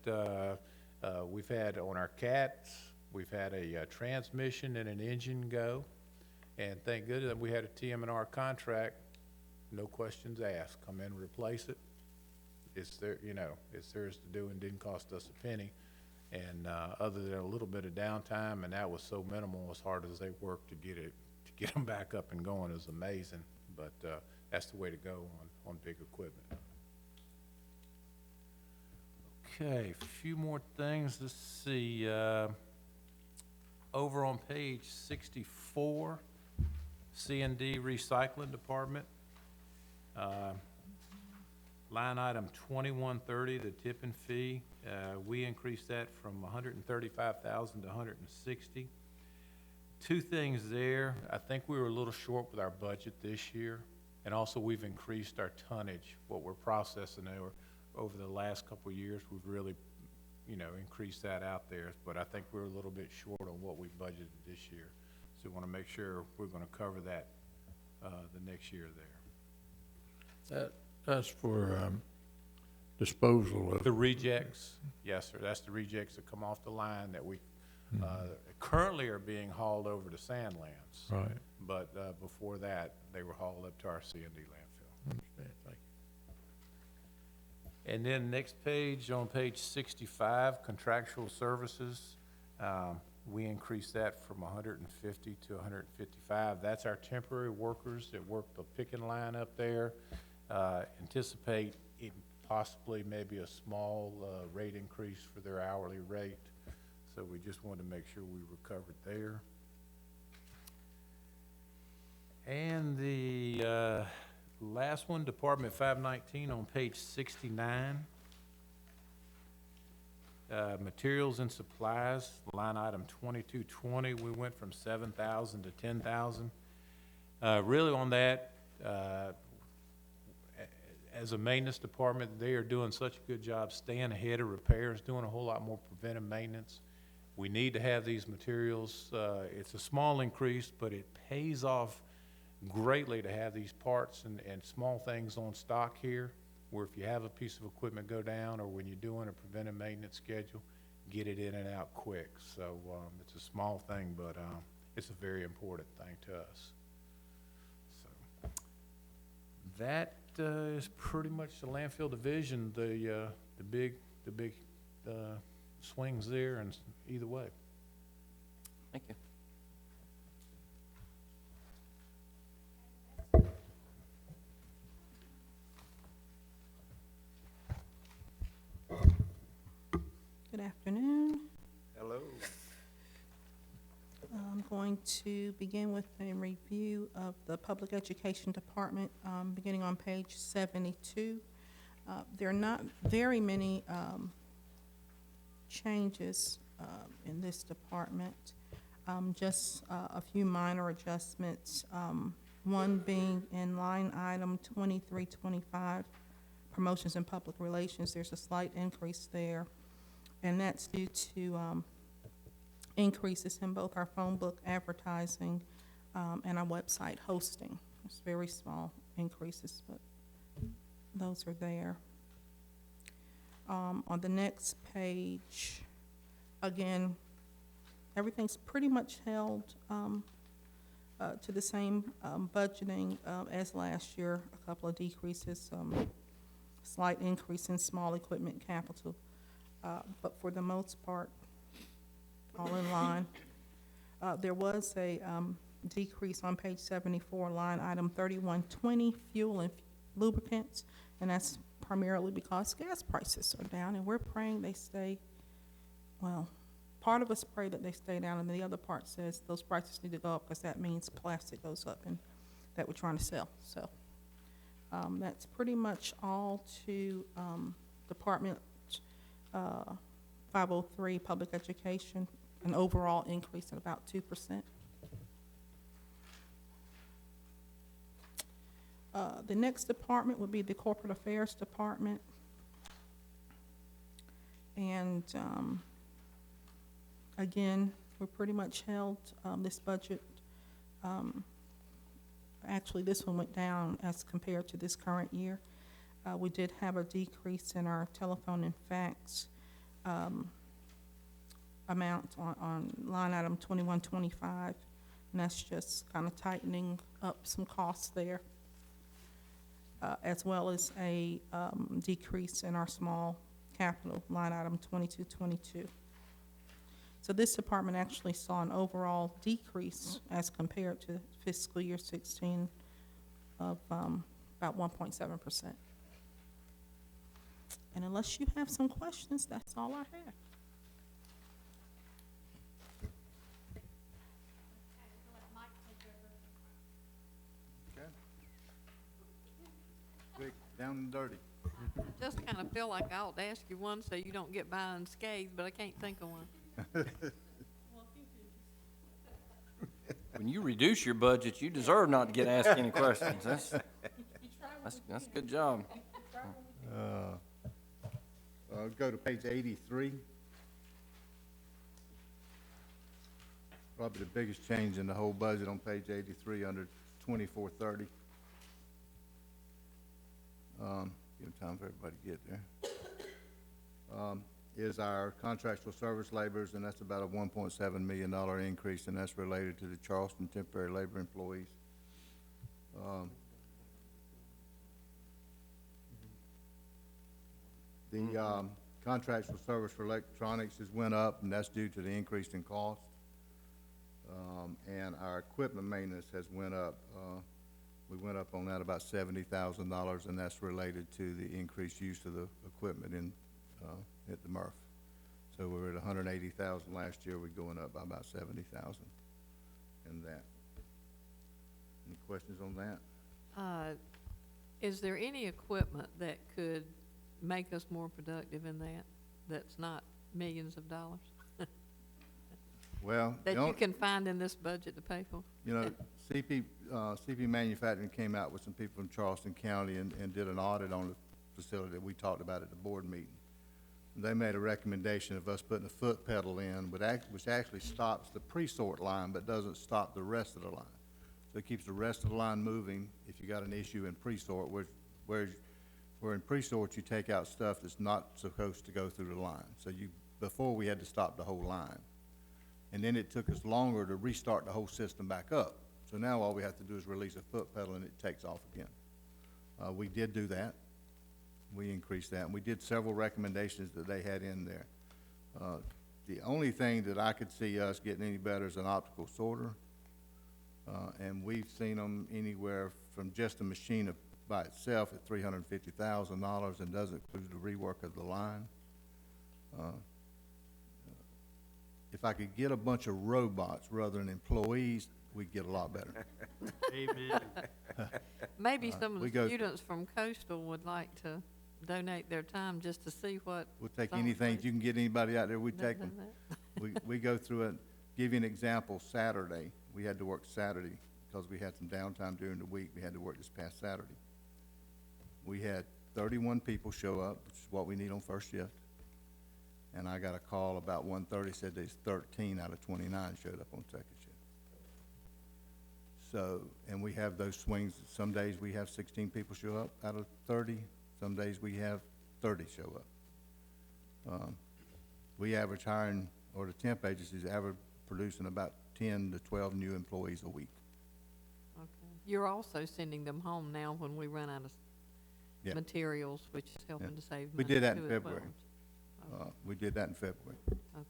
we've had on our CATs, we've had a transmission and an engine go. And thank goodness we had a TM&R contract, no questions asked. Come in and replace it. It's there, it's theirs to do and didn't cost us a penny. And other than a little bit of downtime, and that was so minimal, as hard as they worked to get them back up and going is amazing. But that's the way to go on big equipment. Okay, a few more things. Let's see. Over on page 64, C&D Recycling Department. Line item 2130, the tipping fee, we increased that from 135,000 to 160. Two things there. I think we were a little short with our budget this year, and also we've increased our tonnage, what we're processing over the last couple of years. We've really, increased that out there, but I think we're a little bit short on what we budgeted this year. So we want to make sure we're going to cover that the next year there. That's for disposal of. The rejects, yes, sir. That's the rejects that come off the line that we currently are being hauled over to Sandlands. Right. But before that, they were hauled up to our C&D landfill. Understand, thank you. And then next page, on page 65, contractual services. We increased that from 150 to 155. That's our temporary workers that work the picking line up there. Anticipate possibly maybe a small rate increase for their hourly rate. So we just wanted to make sure we were covered there. And the last one, Department 519 on page 69. Materials and supplies, line item 2220, we went from 7,000 to 10,000. Really on that, as a maintenance department, they are doing such a good job staying ahead of repairs, doing a whole lot more preventive maintenance. We need to have these materials. It's a small increase, but it pays off greatly to have these parts and small things on stock here, where if you have a piece of equipment go down or when you're doing a preventive maintenance schedule, get it in and out quick. So it's a small thing, but it's a very important thing to us. So that is pretty much the landfill division. The big swings there, and either way. Thank you. Good afternoon. Hello. I'm going to begin with a review of the Public Education Department, beginning on page 72. There are not very many changes in this department, just a few minor adjustments. One being in line item 2325, promotions and public relations. There's a slight increase there, and that's due to increases in both our phone book advertising and our website hosting. It's very small increases, but those are there. On the next page, again, everything's pretty much held to the same budgeting as last year. A couple of decreases, slight increase in small equipment capital, but for the most part, all in line. There was a decrease on page 74, line item 3120, fuel and lubricants, and that's primarily because gas prices are down, and we're praying they stay, well, part of us pray that they stay down, and the other part says those prices need to go up, because that means plastic goes up and that we're trying to sell. So that's pretty much all to Department 503, Public Education, an overall increase of about 2%. The next department would be the Corporate Affairs Department. And again, we're pretty much held this budget. Actually, this one went down as compared to this current year. We did have a decrease in our telephone and fax amount on line item 2125, and that's just kind of tightening up some costs there, as well as a decrease in our small capital line item 2222. So this department actually saw an overall decrease as compared to fiscal year 16 of about 1.7%. And unless you have some questions, that's all I have. Quick, down and dirty. Just kind of feel like I ought to ask you one so you don't get by unscathed, but I can't think of one. When you reduce your budget, you deserve not to get asked any questions. That's a good job. Go to page 83. Probably the biggest change in the whole budget on page 83 under 2430. Give time for everybody to get there. Is our contractual service laborers, and that's about a $1.7 million increase, and that's related to the Charleston temporary labor employees. The contractual service for electronics has went up, and that's due to the increase in cost. And our equipment maintenance has went up. We went up on that about $70,000, and that's related to the increased use of the equipment in at the MRF. So we were at $180,000 last year. We're going up by about $70,000 in that. Any questions on that? Is there any equipment that could make us more productive in that, that's not millions of dollars? Well, That you can find in this budget to pay for? you know, CP Manufacturing came out with some people from Charleston County and did an audit on the facility that we talked about at the board meeting. They made a recommendation of us putting a foot pedal in, which actually stops the pre-sort line, but doesn't stop the rest of the line. So it keeps the rest of the line moving if you got an issue in pre-sort, where in pre-sort you take out stuff that's not supposed to go through the line. So before we had to stop the whole line. And then it took us longer to restart the whole system back up. So now all we have to do is release a foot pedal and it takes off again. We did do that. We increased that, and we did several recommendations that they had in there. The only thing that I could see us getting any better is an optical sorter, and we've seen them anywhere from just a machine by itself at $350,000 and doesn't include the rework of the line. If I could get a bunch of robots rather than employees, we'd get a lot better. Amen. Maybe some of we the go- students from Coastal would like to donate their time just to see what. We'll take some anything, place- you can get anybody out there, we No, take no, them. no. We go through it, give you an example, Saturday, we had to work Saturday because we had some downtime during the week, we had to work this past Saturday. We had 31 people show up, which is what we need on first shift. And I got a call about 1:30, said there's 13 out of 29 showed up on second shift. So, and we have those swings. Some days we have 16 people show up out of 30. Some days we have 30 show up. We average hiring, or the temp agencies average producing about 10 to 12 new employees a week. Okay. You're also sending them home now when we run out of Yeah. materials, which is helping to save We money did that in too as February. well. We did that in February. Okay.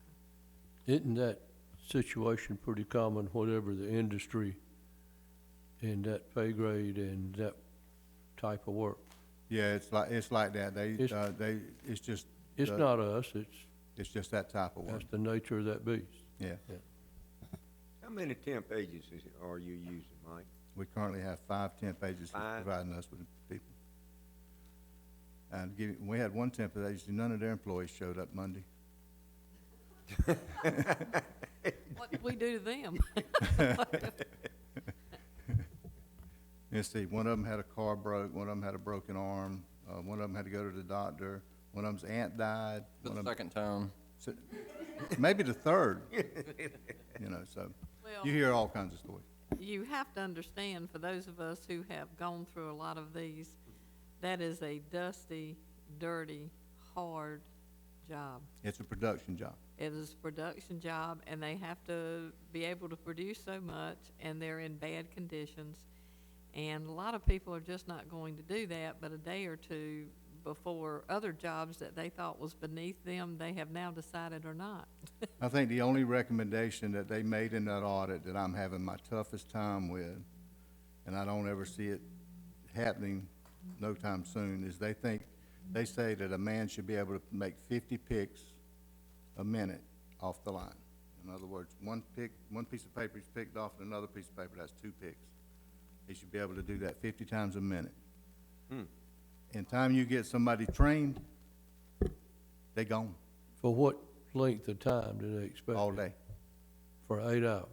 Isn't that situation pretty common, whatever the industry and that pay grade and that type of work? Yeah, it's like that. It's just. It's not us, It's just that type of work. that's the nature of that beast. Yeah. How many temp agencies are you using, Mike? We currently have 5 temp agencies 5? providing us with people. And we had one temp agency, none of their employees showed up Monday. What did we do to them? Let's see, one of them had a car broke, one of them had a broken arm, one of them had to go to the doctor, one of them's aunt died. For one the of 'em- second time. so- Maybe the third, so Well, you hear all kinds of stories. you have to understand, for those of us who have gone through a lot of these, that is a dusty, dirty, hard job. It's a production job. It is a production job, and they have to be able to produce so much, and they're in bad conditions. And a lot of people are just not going to do that, but a day or two before other jobs that they thought was beneath them, they have now decided are not. I think the only recommendation that they made in that audit that I'm having my toughest time with, and I don't ever see it happening no time soon, is they say that a man should be able to make 50 picks a minute off the line. In other words, one piece of paper is picked off, and another piece of paper, that's 2 picks. He should be able to do that 50 times a minute. In time you get somebody trained, they gone For what length of time do they expect? all day. For 8 hours?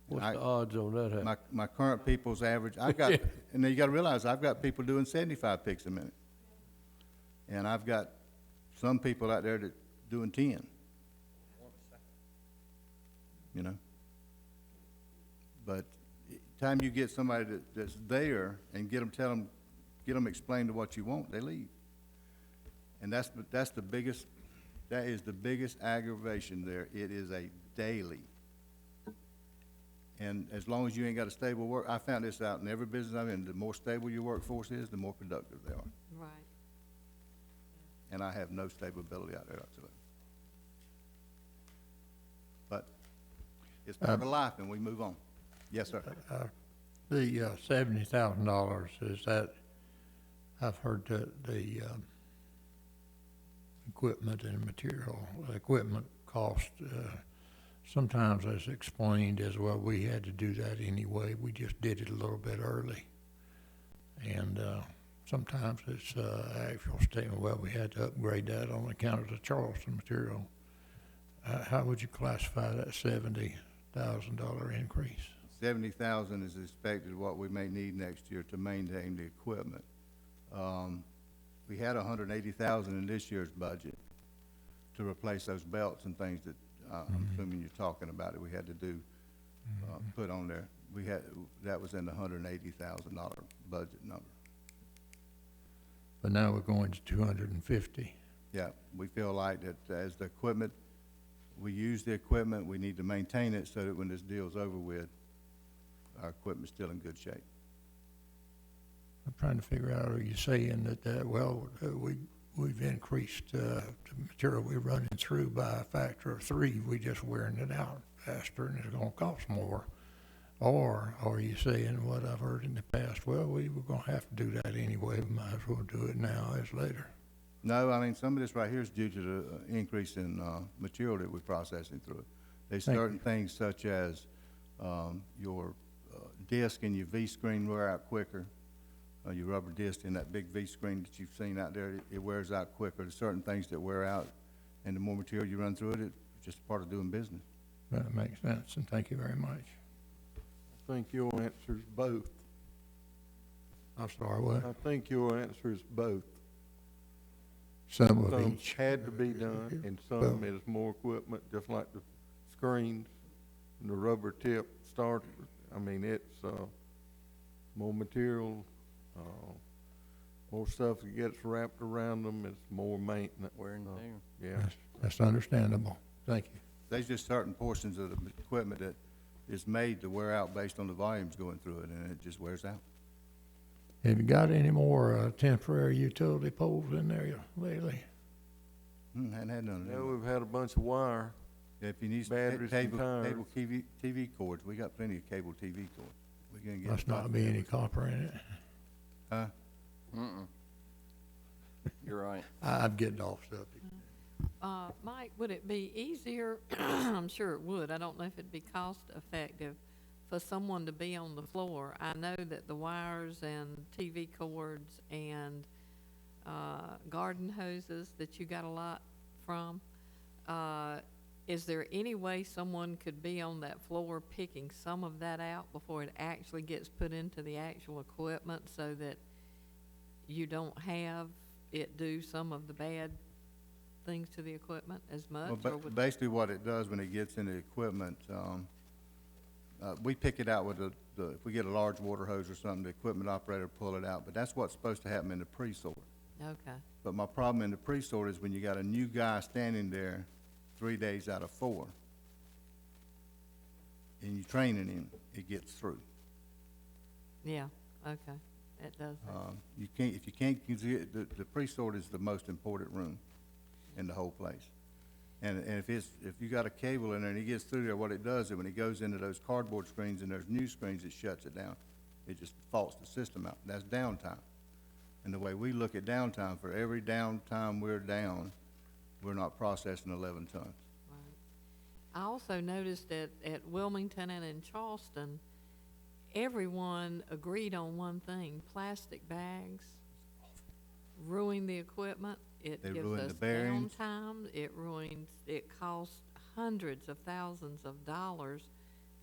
What's the odds on that happening? My current people's average, I've got, and then you gotta realize, I've got people doing 75 picks a minute. And I've got some people out there that doing 10. You know? But time you get somebody that's there and get them explain to what you want, they leave. And that is the biggest aggravation there. It is a daily. And as long as you ain't got a stable work, I found this out in every business I'm in, the more stable your workforce is, the more productive they are. Right. And I have no stability out there, absolutely. But it's part of life, and we move on. Yes, sir. The $70,000, is that, I've heard that the equipment and material, equipment cost, sometimes as explained as, well, we had to do that anyway, we just did it a little bit early. And sometimes it's actual statement, well, we had to upgrade that on account of the Charleston material. How would you classify that $70,000 increase? 70,000 is expected what we may need next year to maintain the equipment. We had 180,000 in this year's budget to replace those belts and things that I'm assuming you're talking about it. We had to do put on there. That was in the $180,000 budget number. But now we're going to 250. Yeah, we feel like that as the equipment, we use the equipment, we need to maintain it so that when this deal's over with, our equipment's still in good shape. I'm trying to figure out, are you saying that we've increased the material we're running through by a factor of 3, we just wearing it out faster and it's gonna cost more? Or are you saying what I've heard in the past, well, we were gonna have to do that anyway, we might as well do it now as later? No, I mean, some of this right here is due to the increase in material that we're processing through it. There's Thank certain things such as your disc and your V-screen wear out quicker. Your rubber disc and that big V-screen that you've seen out there, it wears out quicker. There's certain things that wear out, and the more material you run through it, it's just part of doing business. That makes sense, and thank you very much. I think your answer is both. I'm sorry, what? I think your answer is both. Some of Some each. had to be done, and some Well- is more equipment, just like the screens and the rubber tip starters. I mean, it's, more material, more stuff that gets wrapped around them, it's more maintenance. Wear and tear. Yeah. That's understandable. Thank you. There's just certain portions of the equipment that is made to wear out based on the volumes going through it, and it just wears out. Have you got any more temporary utility poles in there lately? Hadn't had none of Yeah, them. we've had a bunch of wire. If you need batteries and cable, tires. cable TV cords, we got plenty of cable TV cords. We can get. Must not be any copper in it. Huh? Mm-mm. You're right. I'm getting off subject. Mike, would it be easier, I'm sure it would, I don't know if it'd be cost effective for someone to be on the floor? I know that the wires and TV cords and, garden hoses that you got a lot from, is there any way someone could be on that floor picking some of that out before it actually gets put into the actual equipment so that you don't have it do some of the bad things to the equipment as much? Well, or would- basically what it does when it gets into equipment, we pick it out with if we get a large water hose or something, the equipment operator pull it out, but that's what's supposed to happen in the pre-sort. Okay, But my problem in the pre-sort is when you got a new guy standing there 3 days out of 4, and you're training him, it gets through. yeah, okay, it does. that. You can't, if you can't, the pre-sort is the most important room in the whole place. And if you got a cable in there and it gets through there, what it does is when it goes into those cardboard screens and there's new screens, it shuts it down. It just faults the system out. That's downtime. And the way we look at downtime, for every downtime we're down, we're not processing 11 tons. Right. I also noticed that at Wilmington and in Charleston, everyone agreed on one thing: plastic bags ruin the equipment. It They gives ruin us the bearings. downtime. It costs hundreds of thousands of dollars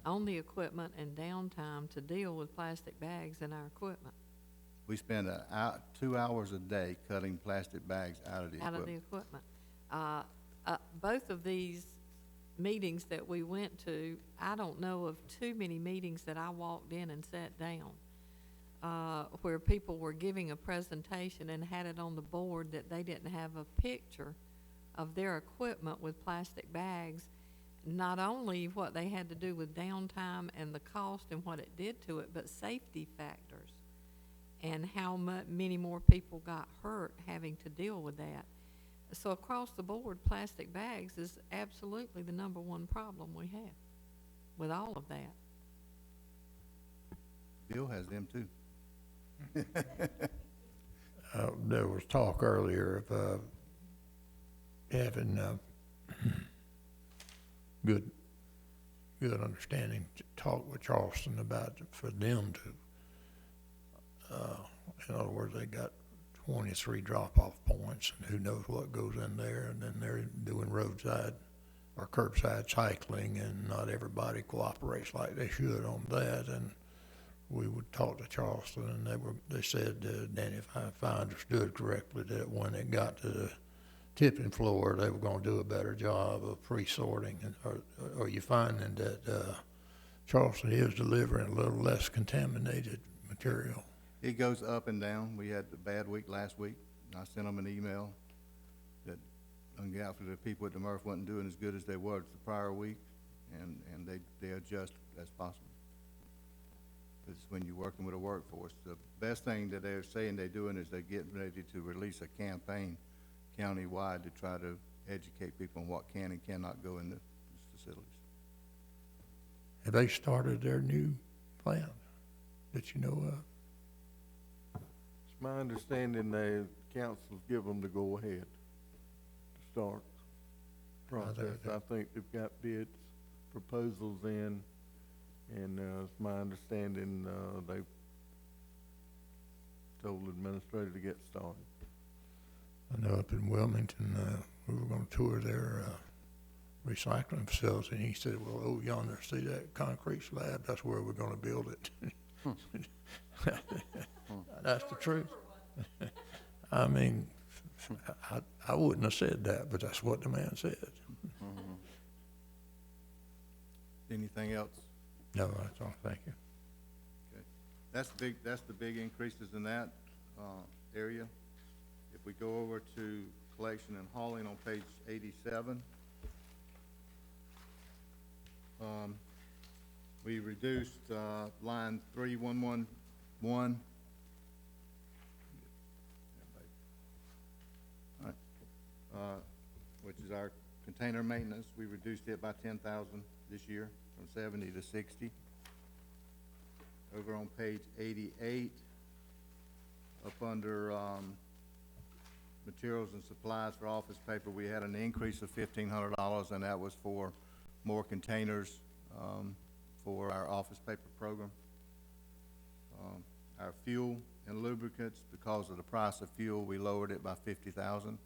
on the equipment and downtime to deal with plastic bags in our equipment, We spend 2 hours a day cutting plastic bags out of the out of the equipment. equipment. Both of these meetings that we went to, I don't know of too many meetings that I walked in and sat down, where people were giving a presentation and had it on the board that they didn't have a picture of their equipment with plastic bags, not only what they had to do with downtime and the cost and what it did to it, but safety factors and how many more people got hurt having to deal with that. So across the board, plastic bags is absolutely the number one problem we have with all of that. Bill has them too. There was talk earlier of having good understanding, to talk with Charleston about, for them to, in other words, they got 23 drop-off points, and who knows what goes in there, and then they're doing roadside or curbside cycling, and not everybody cooperates like they should on that, and we would talk to Charleston, and they said, Danny, if I understood correctly, that when it got to the tipping floor, they were gonna do a better job of pre-sorting. And are you finding that Charleston is delivering a little less contaminated material? It goes up and down. We had the bad week last week. I sent them an email that undoubtedly the people at the MRF wasn't doing as good as they were the prior week, and they adjust as possible. It's when you're working with a workforce. The best thing that they're saying they're doing is they're getting ready to release a campaign countywide to try to educate people on what can and cannot go in the facilities. Have they started their new plan that you know of? It's my understanding the council's give them the go-ahead to start process. I think they've got bids, proposals in, and it's my understanding they've told the administrator to get started. I know up in Wilmington, we were gonna tour their recycling facility, and he said, well, over yonder, see that concrete slab? That's where we're gonna build it. That's the truth. I mean, I wouldn't have said that, but that's what the man said. Anything else? No, that's all, thank you. Okay. That's the big increases in that, area. If we go over to collection and hauling on page 87, we reduced, line 3111. All right. Which is our container maintenance. We reduced it by 10,000 this year, from 70 to 60. Over on page 88, up under materials and supplies for office paper, we had an increase of $1,500, and that was for more containers for our office paper program. Our fuel and lubricants, because of the price of fuel, we lowered it by 50,000,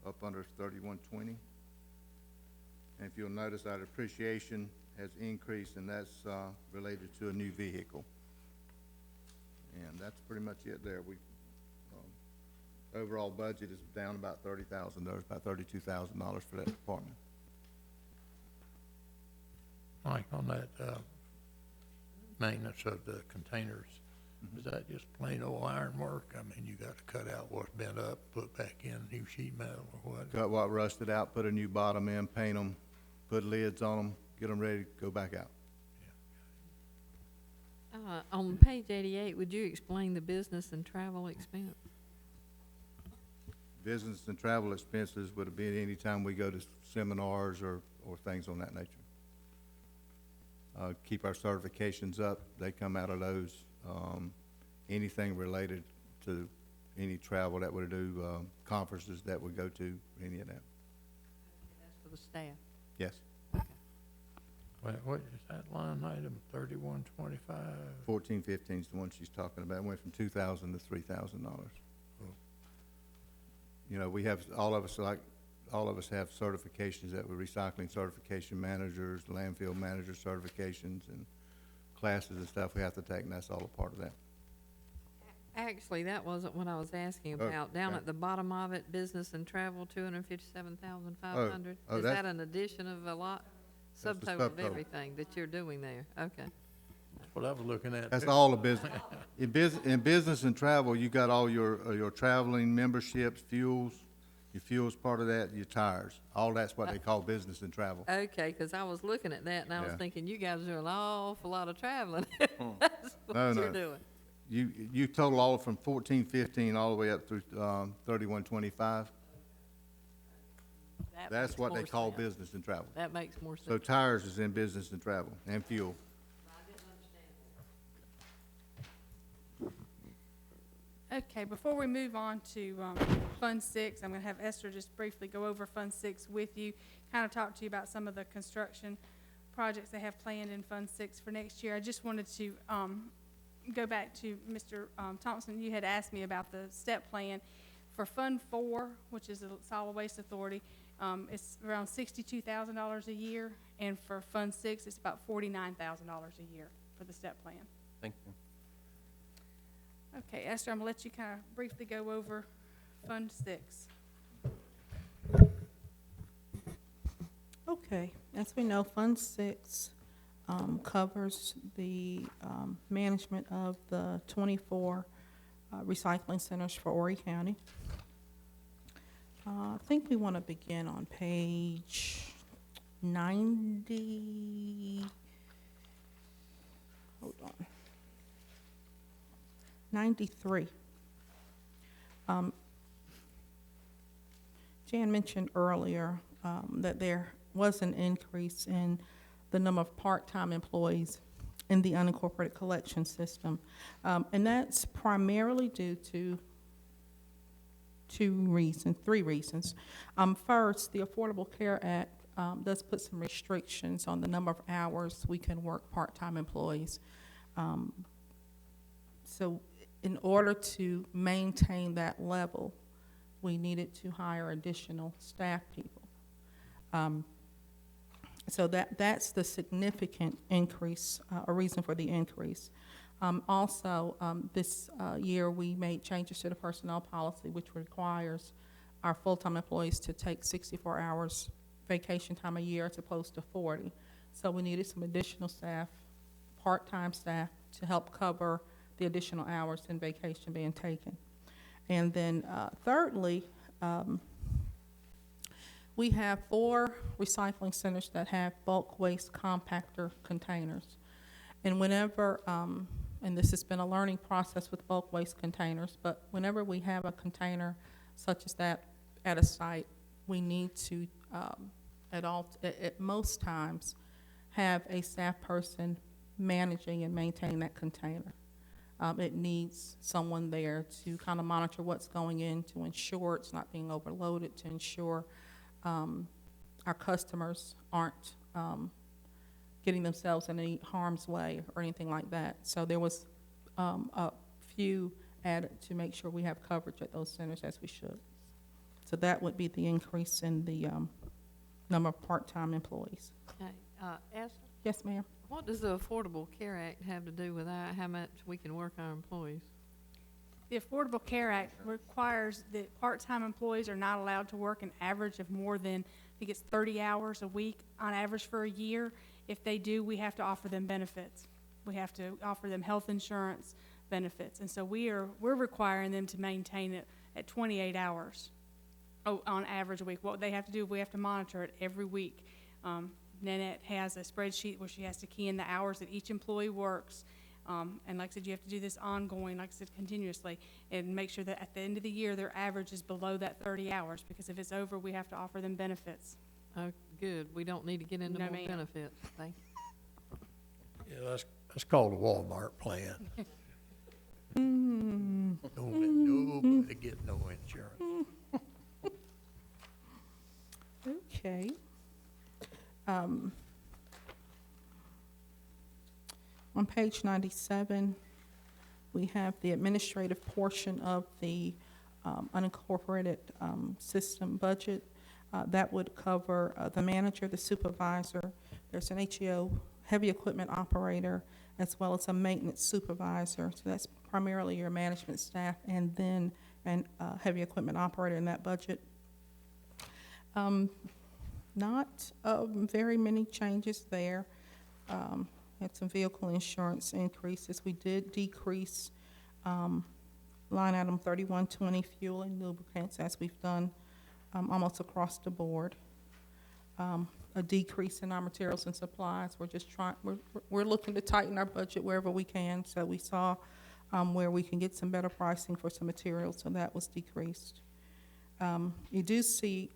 up under 3120. And if you'll notice, our depreciation has increased, and that's related to a new vehicle. And that's pretty much it there. We, overall budget is down about $30,000, about $32,000 for that department. Mike, on that, maintenance of the containers, is that just plain old iron work? I mean, you gotta cut out what's bent up, put back in new sheet metal or what? Cut what rusted out, put a new bottom in, paint them, put lids on them, get them ready to go back out. On page 88, would you explain the business and travel expense? Business and travel expenses would have been any time we go to seminars or things on that nature. Keep our certifications up, they come out of those. Anything related to any travel that we do, conferences that we go to, any of that. That's for the staff. Yes. What is that line item, 3125? 1415 is the one she's talking about. It went from $2,000 to $3,000. You know, we have, all of us have certifications that we're recycling certification managers, landfill manager certifications, and classes and stuff we have to take, and that's all a part of that. Actually, that wasn't what I was asking Oh, about. Down okay. at the bottom of it, business and travel, 257,500. Oh, Is that- that an addition of a lot? That's the Subtotal of subtotal. everything that you're doing there? Okay. That's what I was looking at. That's too. all the business. In business and travel, you got all your traveling memberships, fuels. Your fuel's part of that, your tires. All that's what they call business and travel. Okay, because I was looking at that and I was Yeah. thinking, you guys are doing an awful lot of traveling. That's what No, you're no. doing. You total all from 1415 all the way up through 3125. That That's makes what they more call sense. business and travel. That makes more So sense. tires is in business and travel, and fuel. Okay, before we move on to Fund 6, I'm going to have Esther just briefly go over Fund 6 with you, kind of talk to you about some of the construction projects they have planned in Fund 6 for next year. I just wanted to go back to Mr. Thompson. You had asked me about the step plan. For Fund 4, which is the Solid Waste Authority, it's around $62,000 a year, and for Fund 6, it's about $49,000 a year for the step plan. Thank you. Okay, Esther, I'm gonna let you kind of briefly go over Fund 6. Okay, as we know, Fund 6 covers the management of the 24 recycling centers for Horry County. I think we want to begin on page 90. Hold on. 93. Jan mentioned earlier that there was an increase in the number of part-time employees in the unincorporated collection system. And that's primarily due to three reasons. First, the Affordable Care Act does put some restrictions on the number of hours we can work part-time employees. So in order to maintain that level, we needed to hire additional staff people. So that's the significant increase, a reason for the increase. Also, this year we made changes to the personnel policy, which requires our full-time employees to take 64 hours vacation time a year as opposed to 40. So we needed some additional staff, part-time staff, to help cover the additional hours and vacation being taken. And then thirdly, we have 4 recycling centers that have bulk waste compactor containers. And whenever, and this has been a learning process with bulk waste containers, but whenever we have a container such as that at a site, we need to, at most times, have a staff person managing and maintaining that container. It needs someone there to kind of monitor what's going in, to ensure it's not being overloaded, to ensure our customers aren't getting themselves in any harm's way or anything like that. So there was a few added to make sure we have coverage at those centers as we should. So that would be the increase in the number of part-time employees. Okay, Esther, Yes, ma'am. what does the Affordable Care Act have to do with that, how much we can work our employees? The Affordable Care Act requires that part-time employees are not allowed to work an average of more than, I think it's 30 hours a week on average for a year. If they do, we have to offer them benefits. We have to offer them health insurance benefits. And so we're requiring them to maintain it at 28 hours on average a week. What they have to do, we have to monitor it every week. Nanette has a spreadsheet where she has to key in the hours that each employee works. And like I said, you have to do this ongoing, like I said, continuously, and make sure that at the end of the year, their average is below that 30 hours, because if it's over, we have to offer them benefits. Oh, good, we don't need to get into No, more ma'am. benefits, thank you. Yeah, that's called a Walmart plan. Don't let nobody get no insurance. Okay. On page 97, we have the administrative portion of the unincorporated system budget. That would cover the manager, the supervisor. There's an HEO, heavy equipment operator, as well as a maintenance supervisor. So that's primarily your management staff, and then a heavy equipment operator in that budget. Not very many changes there. Had some vehicle insurance increases. We did decrease line item 3120 fuel and lubricants, as we've done almost across the board. A decrease in our materials and supplies. We're just trying. We're looking to tighten our budget wherever we can. So we saw where we can get some better pricing for some materials, so that was decreased. You do see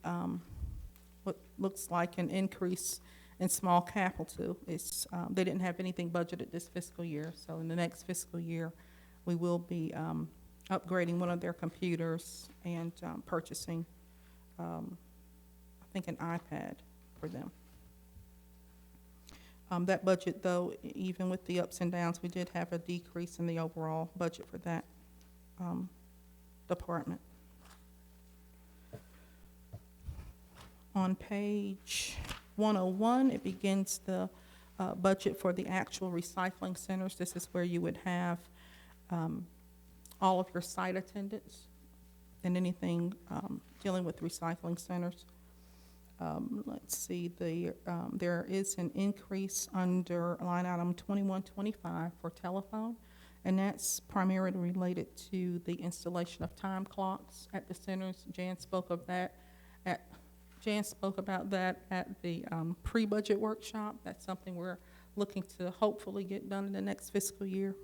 what looks like an increase in small capital too. It's, they didn't have anything budgeted this fiscal year, so in the next fiscal year, we will be upgrading one of their computers and purchasing, I think, an iPad for them. That budget, though, even with the ups and downs, we did have a decrease in the overall budget for that department. On page 101, it begins the budget for the actual recycling centers. This is where you would have all of your site attendants and anything dealing with recycling centers. Let's see, there is an increase under line item 2125 for telephone, and that's primarily related to the installation of time clocks at the centers. Jan spoke about that at the pre-budget workshop. That's something we're looking to hopefully get done in the next fiscal year.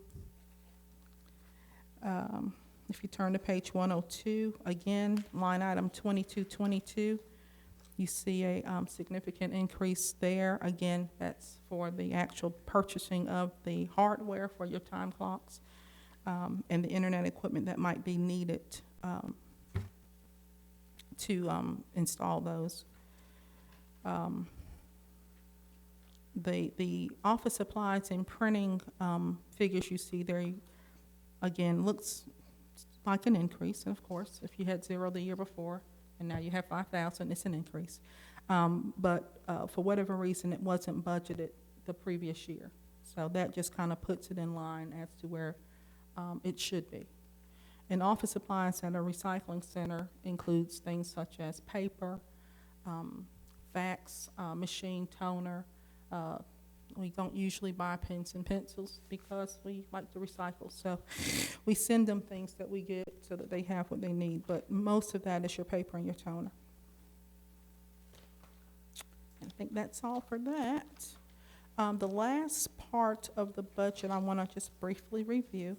If you turn to page 102, again, line item 2222, you see a significant increase there. Again, that's for the actual purchasing of the hardware for your time clocks and the internet equipment that might be needed to install those. The office supplies and printing figures you see there, again, looks like an increase. And of course, if you had 0 the year before and now you have 5,000, it's an increase. But for whatever reason, it wasn't budgeted the previous year. So that just kind of puts it in line as to where it should be. And office supplies at a recycling center includes things such as paper, fax, machine toner. We don't usually buy pens and pencils because we like to recycle. So we send them things that we get so that they have what they need. But most of that is your paper and your toner. I think that's all for that. The last part of the budget I want to just briefly review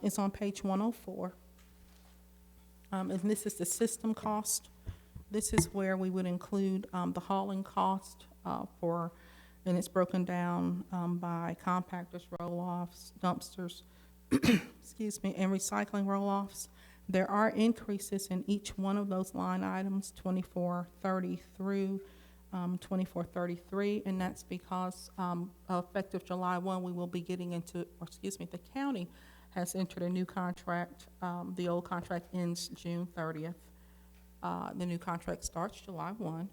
is on page 104. And this is the system cost. This is where we would include the hauling cost and it's broken down by compactors, roll-offs, dumpsters, excuse me, and recycling roll-offs. There are increases in each one of those line items, 2430 through 2433, and that's because effective July 1, we will be getting into, the county has entered a new contract. The old contract ends June 30th. The new contract starts July 1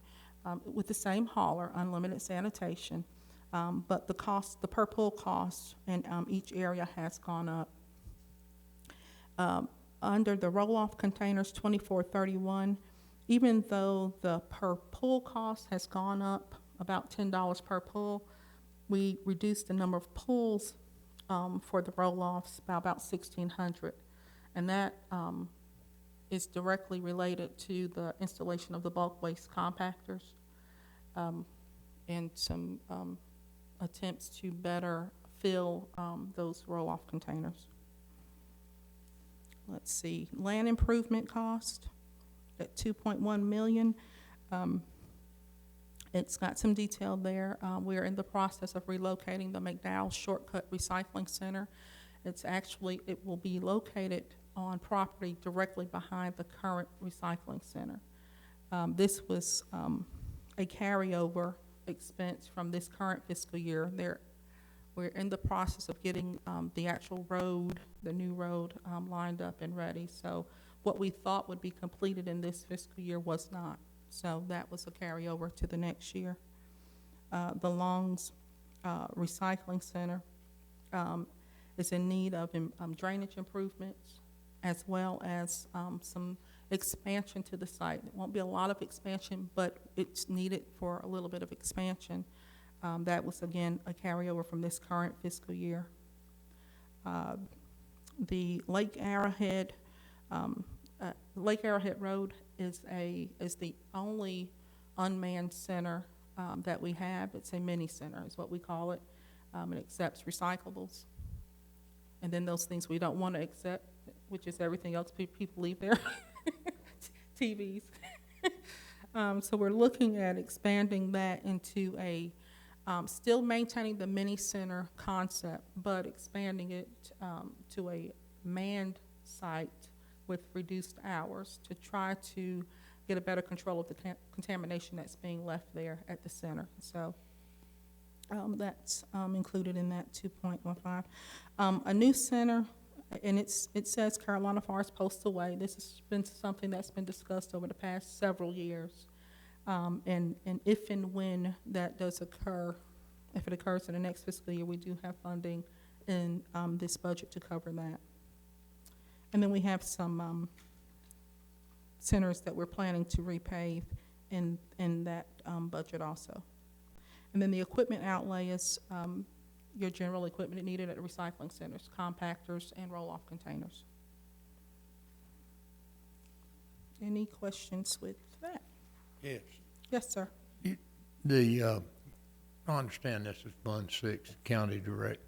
with the same hauler, unlimited sanitation, but the per pull cost in each area has gone up. Under the roll-off containers, 2431, even though the per pull cost has gone up about $10 per pull, we reduced the number of pulls for the roll-offs by about 1,600, and that is directly related to the installation of the bulk waste compactors and some attempts to better fill those roll-off containers. Let's see, land improvement cost at $2.1 million. It's got some detail there. We're in the process of relocating the McDowell Shortcut Recycling Center. It will be located on property directly behind the current recycling center. This was a carryover expense from this current fiscal year. We're in the process of getting the actual road, the new road, lined up and ready. So what we thought would be completed in this fiscal year was not. So that was a carryover to the next year. The Longs Recycling Center is in need of drainage improvements, as well as some expansion to the site. It won't be a lot of expansion, but it's needed for a little bit of expansion. That was, again, a carryover from this current fiscal year. The Lake Arrowhead Road is the only unmanned center that we have. It's a mini center is what we call it. It accepts recyclables. And then those things we don't want to accept, which is everything else people leave there, TVs. So we're looking at expanding that into still maintaining the mini center concept, but expanding it to a manned site with reduced hours to try to get a better control of the contamination that's being left there at the center. So that's included in that 2.15. A new center, and it says Carolina Forest Postal Way. This has been something that's been discussed over the past several years. And if and when that does occur, if it occurs in the next fiscal year, we do have funding in this budget to cover that. And then we have some centers that we're planning to repave in that budget also. And then the equipment outlay is your general equipment needed at recycling centers, compactors and roll-off containers. Any questions with that? Yes. Yes, sir. I understand this is Fund 6 county direct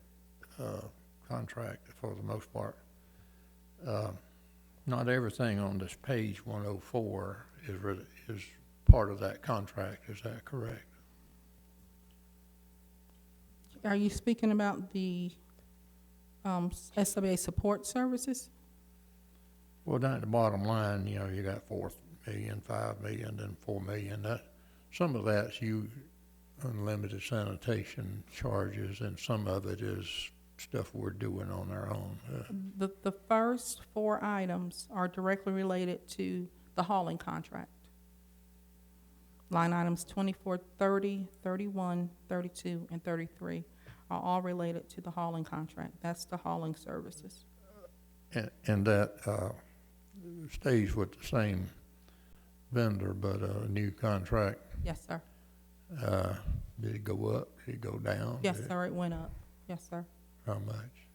contract for the most part. Not everything on this page 104 is part of that contract, is that correct? Are you speaking about the SWA support services? Well, down at the bottom line, you got 4 million, 5 million, then 4 million. Some of that's unlimited sanitation charges, and some of it is stuff we're doing on our own. The first 4 items are directly related to the hauling contract. Line items 24, 30, 31, 32, and 33 are all related to the hauling contract. That's the hauling services. And that, stays with the same vendor, but a new contract, Yes, sir. did it go up? Did it go down? Yes, Did it- sir, it went up. Yes, sir. How much?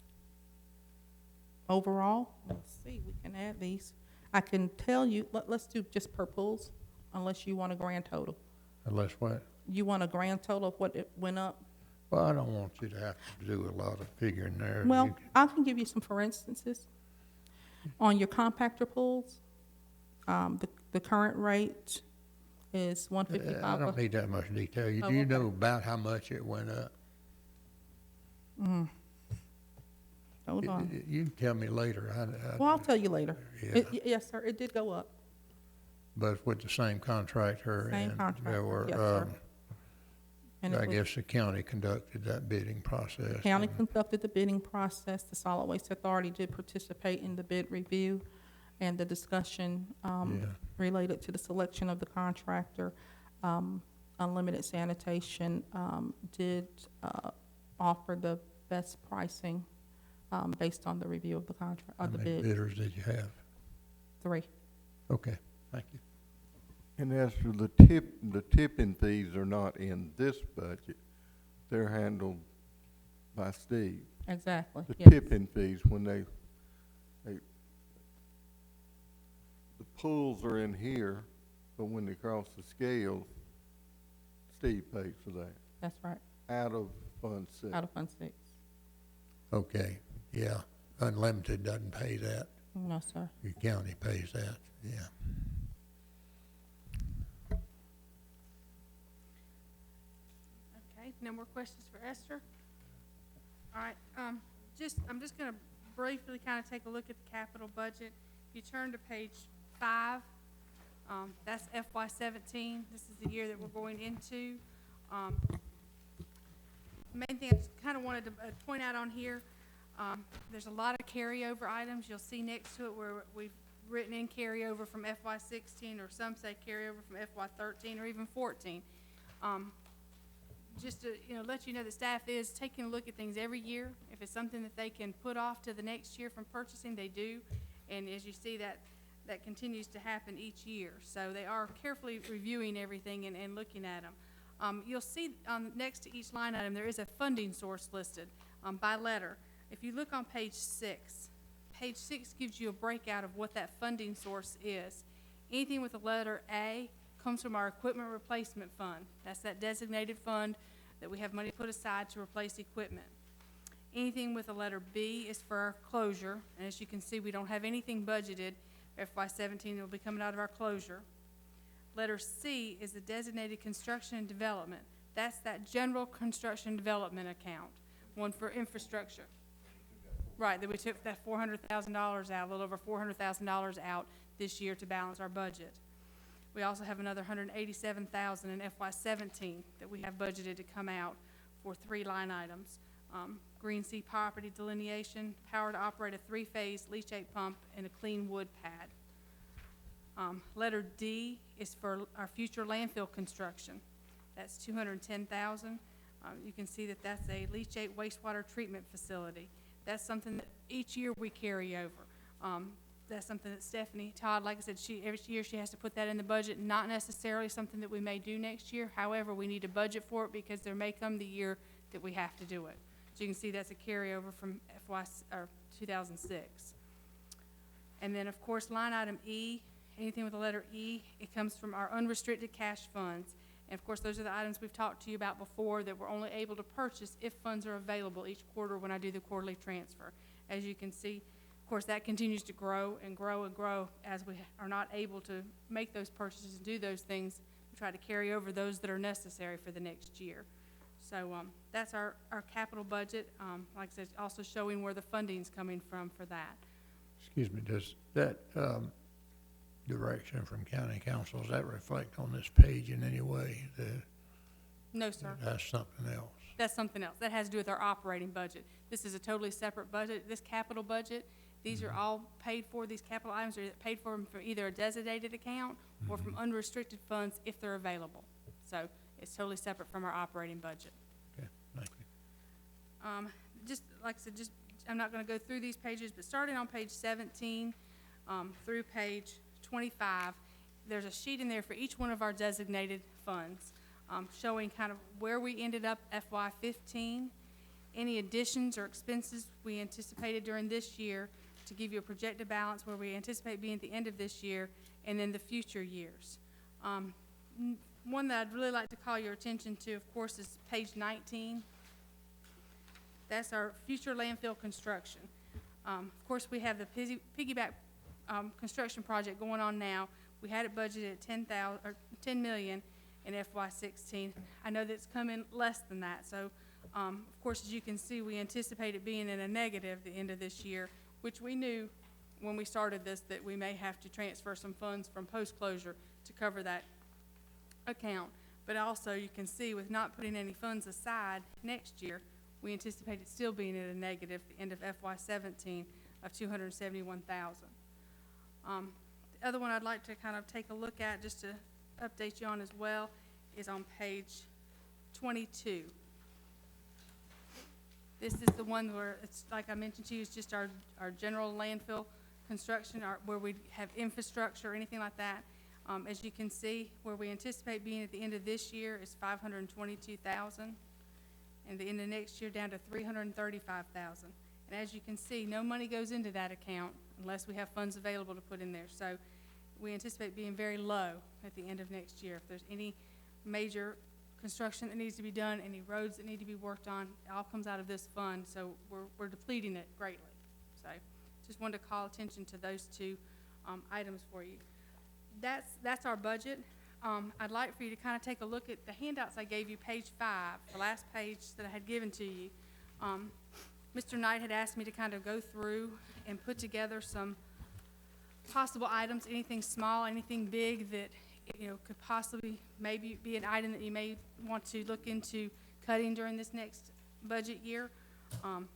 Overall, let's see, we can add these. I can tell you, let's do just per pools, unless you want a grand total. Unless what? You want a grand total of what it went up? Well, I don't want you to have to do a lot of figuring there. Well, You- I can give you some for instances. On your compactor pools, the current rate is I 155. don't need that much detail. Oh, Do you okay. know about how much it went up? Hold on. You can tell me later. Well, I'll tell you later. Yeah. Yes, sir, it did go up. But with the same contractor Same and contractor, there were, yes, sir. And I it was- guess the county conducted that bidding process. County conducted the bidding process. The Solid Waste Authority did participate in the bid review and the discussion Yeah. related to the selection of the contractor. Unlimited Sanitation did offer the best pricing based on the review of the contract, How of the many bid. bidders did you have? 3. Okay, thank you. And as for the tipping fees are not in this budget. They're handled by Steve. Exactly, The yes. tipping fees, when they, the pools are in here, but when they cross the scale, Steve pays for that, That's right, out of Fund Six. out of Fund 6. Okay, yeah. Unlimited doesn't pay that. No, sir. Your county pays that, yeah. Okay, no more questions for Esther? All right, I'm just gonna briefly kind of take a look at the capital budget. If you turn to page 5, that's FY 17. This is the year that we're going into. The main thing I just kind of wanted to point out on here, there's a lot of carryover items. You'll see next to it where we've written in carryover from FY 16, or some say carryover from FY 13 or even 14. Just to, let you know, the staff is taking a look at things every year. If it's something that they can put off to the next year from purchasing, they do. And as you see, that continues to happen each year. So they are carefully reviewing everything and looking at them. You'll see next to each line item, there is a funding source listed by letter. If you look on page 6 gives you a breakout of what that funding source is. Anything with the letter A comes from our equipment replacement fund. That's that designated fund that we have money put aside to replace equipment. Anything with the letter B is for our closure, and as you can see, we don't have anything budgeted. FY 17 will be coming out of our closure. Letter C is the designated construction and development. That's that general construction development account, one for infrastructure. Right, that we took that $400,000 out, a little over $400,000 out this year to balance our budget. We also have another $187,000 in FY 17 that we have budgeted to come out for 3 line items. Green Sea property delineation, power to operate a 3-phase leachate pump, and a clean wood pad. Letter D is for our future landfill construction. That's $210,000. You can see that that's a leachate wastewater treatment facility. That's something that each year we carry over. That's something that Stephanie Todd, like I said, every year she has to put that in the budget. Not necessarily something that we may do next year. However, we need a budget for it because there may come the year that we have to do it. So you can see that's a carryover from FY 2006. And then, of course, line item E, anything with the letter E, it comes from our unrestricted cash funds. And of course, those are the items we've talked to you about before that we're only able to purchase if funds are available each quarter when I do the quarterly transfer. As you can see, of course, that continues to grow and grow and grow as we are not able to make those purchases and do those things. We try to carry over those that are necessary for the next year. So that's our capital budget. Like I said, also showing where the funding's coming from for that. Excuse me, does that, direction from county council, does that reflect on this page in any way? No, sir. That's something else. That's something else. That has to do with our operating budget. This is a totally separate budget. This capital budget, these are all paid for. These capital items are paid for from either a designated account or from unrestricted funds if they're available. So it's totally separate from our operating budget. Okay, thank you. Just like I said, just I'm not gonna go through these pages, but starting on page 17, through page 25, there's a sheet in there for each one of our designated funds, showing kind of where we ended up FY15, any additions or expenses we anticipated during this year, to give you a projected balance where we anticipate being at the end of this year, and then the future years. One that I'd really like to call your attention to, of course, is page 19. That's our future landfill construction. Of course, we have the piggyback construction project going on now. We had it budgeted at $10 million in FY16. I know that it's come in less than that. So, of course, as you can see, we anticipate it being in a negative at the end of this year, which we knew when we started this that we may have to transfer some funds from post-closure to cover that account. But also, you can see with not putting any funds aside next year, we anticipate it still being at a negative at the end of FY17 of $271,000. The other one I'd like to kind of take a look at, just to update you on as well, is on page 22. This is the one where it's, like I mentioned to you, it's just our general landfill construction, where we have infrastructure or anything like that. As you can see, where we anticipate being at the end of this year is $522,000, and the end of next year down to $335,000. And as you can see, no money goes into that account unless we have funds available to put in there. So we anticipate being very low at the end of next year. If there's any major construction that needs to be done, any roads that need to be worked on, it all comes out of this fund. So we're depleting it greatly. So just wanted to call attention to those two items for you. That's our budget. I'd like for you to kind of take a look at the handouts I gave you, page 5, the last page that I had given to you. Mr. Knight had asked me to kind of go through and put together some possible items, anything small, anything big that, you know, could possibly maybe be an item that you may want to look into cutting during this next budget year.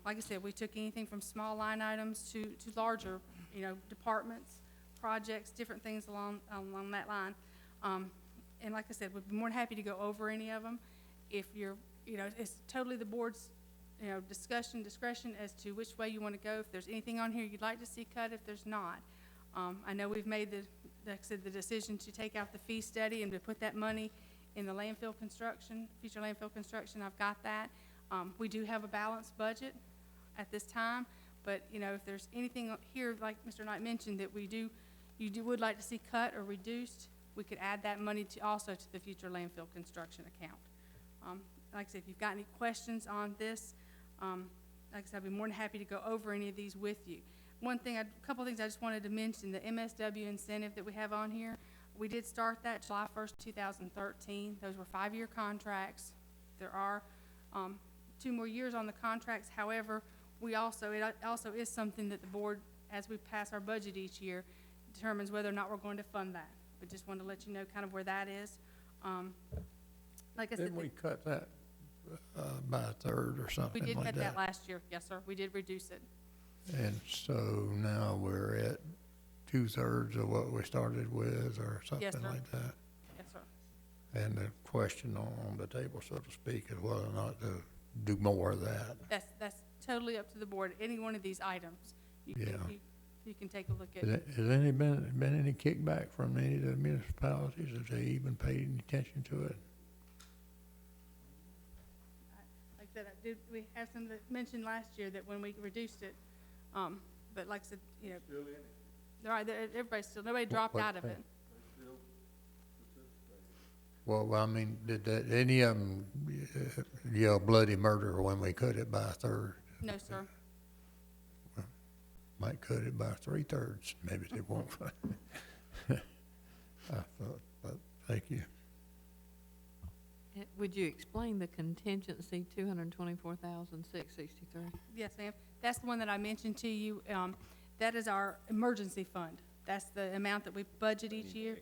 Like I said, we took anything from small line items to larger, you know, departments, projects, different things along that line. And like I said, we'd be more than happy to go over any of them. If you're, you know, it's totally the board's, you know, discretion as to which way you want to go. If there's anything on here you'd like to see cut, if there's not. I know we've made like I said, the decision to take out the fee study and to put that money in the landfill construction, future landfill construction. I've got that. We do have a balanced budget at this time, but you know, if there's anything here, like Mr. Knight mentioned, that you would like to see cut or reduced, we could add that money also to the future landfill construction account. Like I said, if you've got any questions on this, like I said, I'd be more than happy to go over any of these with you. A couple of things I just wanted to mention, the MSW incentive that we have on here. We did start that July 1st, 2013. Those were 5-year contracts. There are 2 more years on the contracts. However, it also is something that the board, as we pass our budget each year, determines whether or not we're going to fund that. But just wanted to let you know kind of where that is. Like I said, Didn't we cut that by a third or something we like did that? cut that last year. Yes, sir. We did reduce it. And so now we're at 2/3 of what we started with or something sir. like that? Yes, sir. And the question on the table, so to speak, is whether or not to do more of that. That's totally up to the board. Any one of these items, you can take a look at. Has any been any kickback from any of the municipalities? Have they even paid any attention to it? Like I said, we have some that mentioned last year that when we reduced it, but like I said, you know. Still in it? All right, everybody's still, nobody dropped out of it. Well, I mean, did any of them yell bloody murder when we cut it by a third? No, sir. Might cut it by 3/3. Maybe they won't. I thought, but thank you. Would you explain the contingency, $224,663? Yes, ma'am. That's the one that I mentioned to you. That is our emergency fund. That's the amount that we budget each year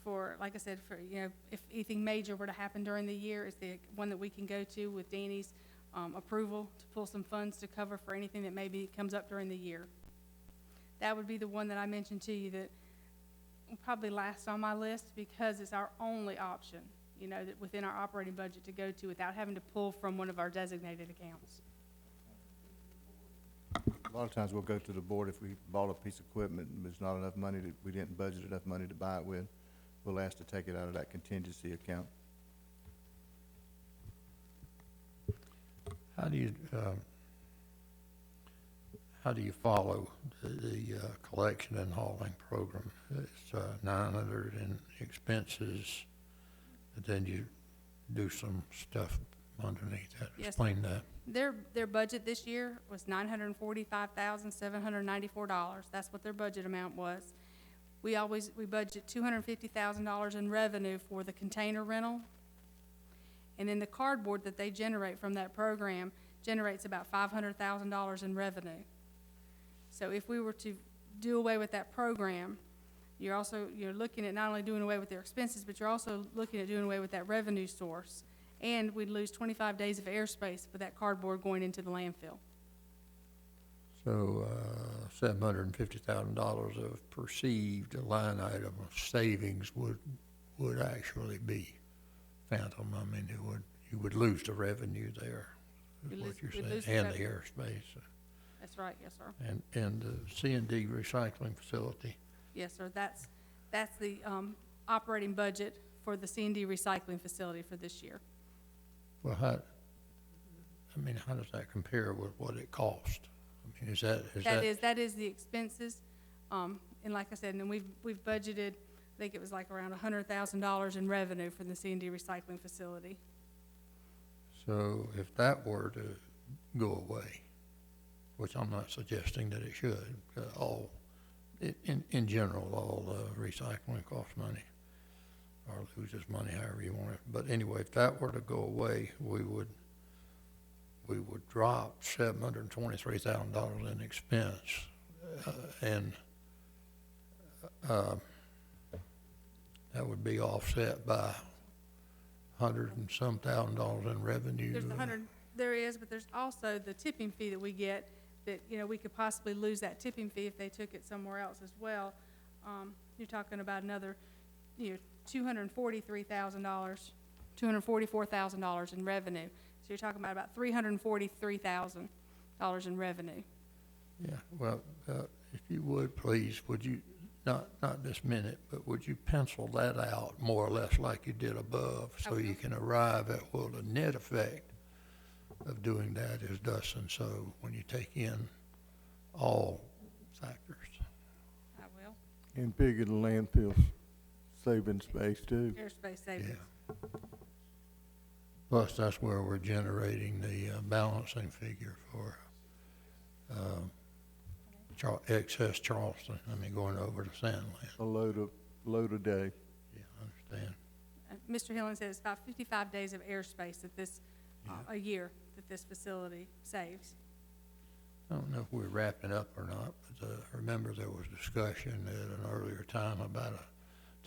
for, like I said, for, you know, if anything major were to happen during the year, it's the one that we can go to with Danny's approval to pull some funds to cover for anything that maybe comes up during the year. That would be the one that I mentioned to you that will probably last on my list because it's our only option, you know, that within our operating budget to go to without having to pull from one of our designated accounts. A lot of times we'll go to the board if we bought a piece of equipment and there's not enough money, we didn't budget enough money to buy it with, we'll ask to take it out of that contingency account. How do you follow the collection and hauling program? It's 900 in expenses, but then you do some stuff underneath that. Yes. Explain that. Their budget this year was $945,794. That's what their budget amount was. We budget $250,000 in revenue for the container rental. And then the cardboard that they generate from that program generates about $500,000 in revenue. So if we were to do away with that program, you're looking at not only doing away with their expenses, but you're also looking at doing away with that revenue source. And we'd lose 25 days of airspace with that cardboard going into the landfill. So $750,000 of perceived line item of savings would actually be phantom. I mean, you would lose the revenue there, is what you're saying, and the airspace. That's right, yes, sir. And the C&D recycling facility. Yes, sir. That's the operating budget for the C&D recycling facility for this year. Well, how does that compare with what it cost? I mean, That is the expenses. And like I said, and then we've budgeted, I think it was like around $100,000 in revenue for the C&D recycling facility. So if that were to go away, which I'm not suggesting that it should, in general, all recycling costs money, or loses money, however you want it. But anyway, if that were to go away, we would drop $723,000 in expense, and that would be offset by $100 and some thousand in revenue. There is, but there's also the tipping fee that we get, that, we could possibly lose that tipping fee if they took it somewhere else as well. You're talking about another, $244,000 in revenue. So you're talking about $343,000 in revenue. Yeah, well, if you would, please, would you, not this minute, but would you pencil that out more or less like you did above, so you can arrive at what the net effect of doing that is thus and so when you take in all factors. I will. And bigger than landfills, saving space too. Airspace savings. Yeah. Plus, that's where we're generating the balancing figure for excess Charleston. I mean, going over to Sandland. A load a day. Yeah, I understand. Mr. Hillen says about 55 days of airspace that a year that this facility saves. I don't know if we're wrapping up or not, but remember there was discussion at an earlier time about a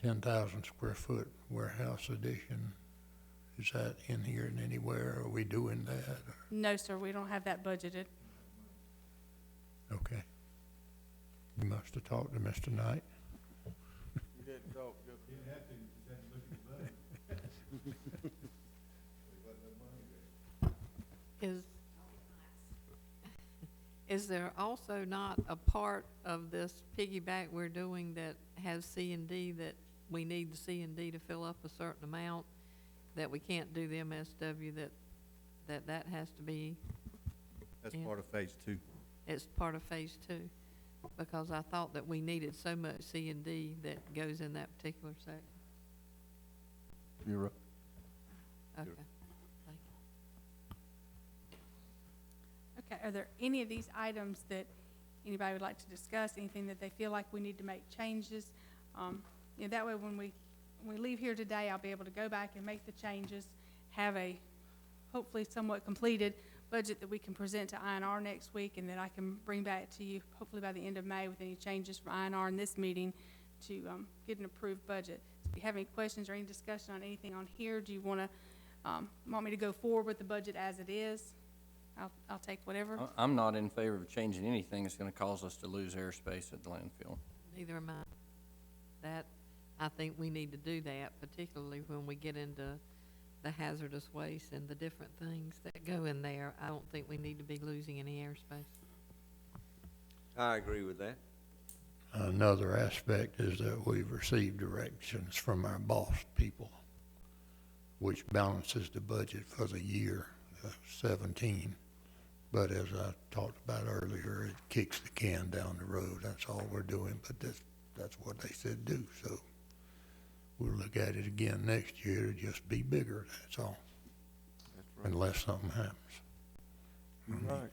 10,000 square foot warehouse addition. Is that in here in anywhere? Are we doing that? Or? No, sir, we don't have that budgeted. Okay. You must have talked to Mr. Knight. You didn't talk, You didn't have to, you just had to look at the budget. Is there also not a part of this piggyback we're doing that has C&D that we need the C&D to fill up a certain amount, that we can't do the MSW, that has to be? That's Yeah. part of phase 2. It's part of phase 2, because I thought that we needed so much C&D that goes in that particular section. you're right. Okay, thank you. Okay, are there any of these items that anybody would like to discuss, anything that they feel like we need to make changes? That way when we leave here today, I'll be able to go back and make the changes, have a hopefully somewhat completed budget that we can present to INR next week, and then I can bring back to you hopefully by the end of May with any changes from INR in this meeting to get an approved budget. So if you have any questions or any discussion on anything on here, do you want me to go forward with the budget as it is? I'll take whatever. I'm not in favor of changing anything that's gonna cause us to lose airspace at the landfill. Neither am I. I think we need to do that, particularly when we get into the hazardous waste and the different things that go in there. I don't think we need to be losing any airspace. I agree with that. Another aspect is that we've received directions from our boss people, which balances the budget for the year 17. But as I talked about earlier, it kicks the can down the road. That's all we're doing, but that's what they said do. So we'll look at it again next year, to just be bigger, that's all, That's right. unless something happens. Right.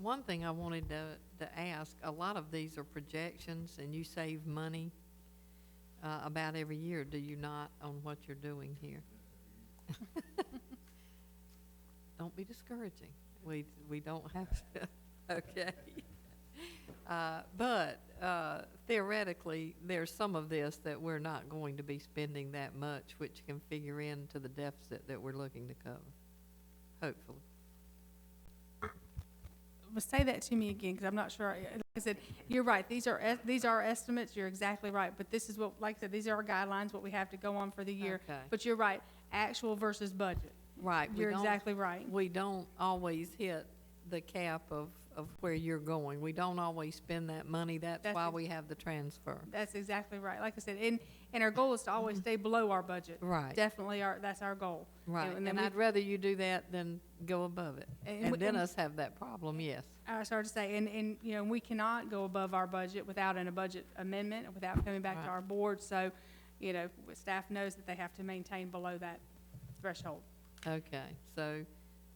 One thing I wanted to ask, a lot of these are projections, and you save money about every year, do you not, on what you're doing here? Don't be discouraging. We don't have to, okay. But theoretically, there's some of this that we're not going to be spending that much, which can figure into the deficit that we're looking to cover, hopefully. Well, say that to me again, because I'm not sure. Like I said, you're right. These are estimates. You're exactly right. But this is what, like I said, these are our guidelines, what we have to go on for the year. Okay. But you're right. Actual versus budget. Right. You're exactly right. We don't always hit the cap of where you're going. We don't always spend that money. That's why we have the transfer. That's exactly right. Like I said, and our goal is to always stay below our budget. Right. Definitely that's our goal. Right. And And then I'd rather you do that than go above it. And then us have that problem, yes. I started to say, and you know, we cannot go above our budget without a budget amendment, and without coming back to Right. our board. So, you know, staff knows that they have to maintain below that threshold. Okay. So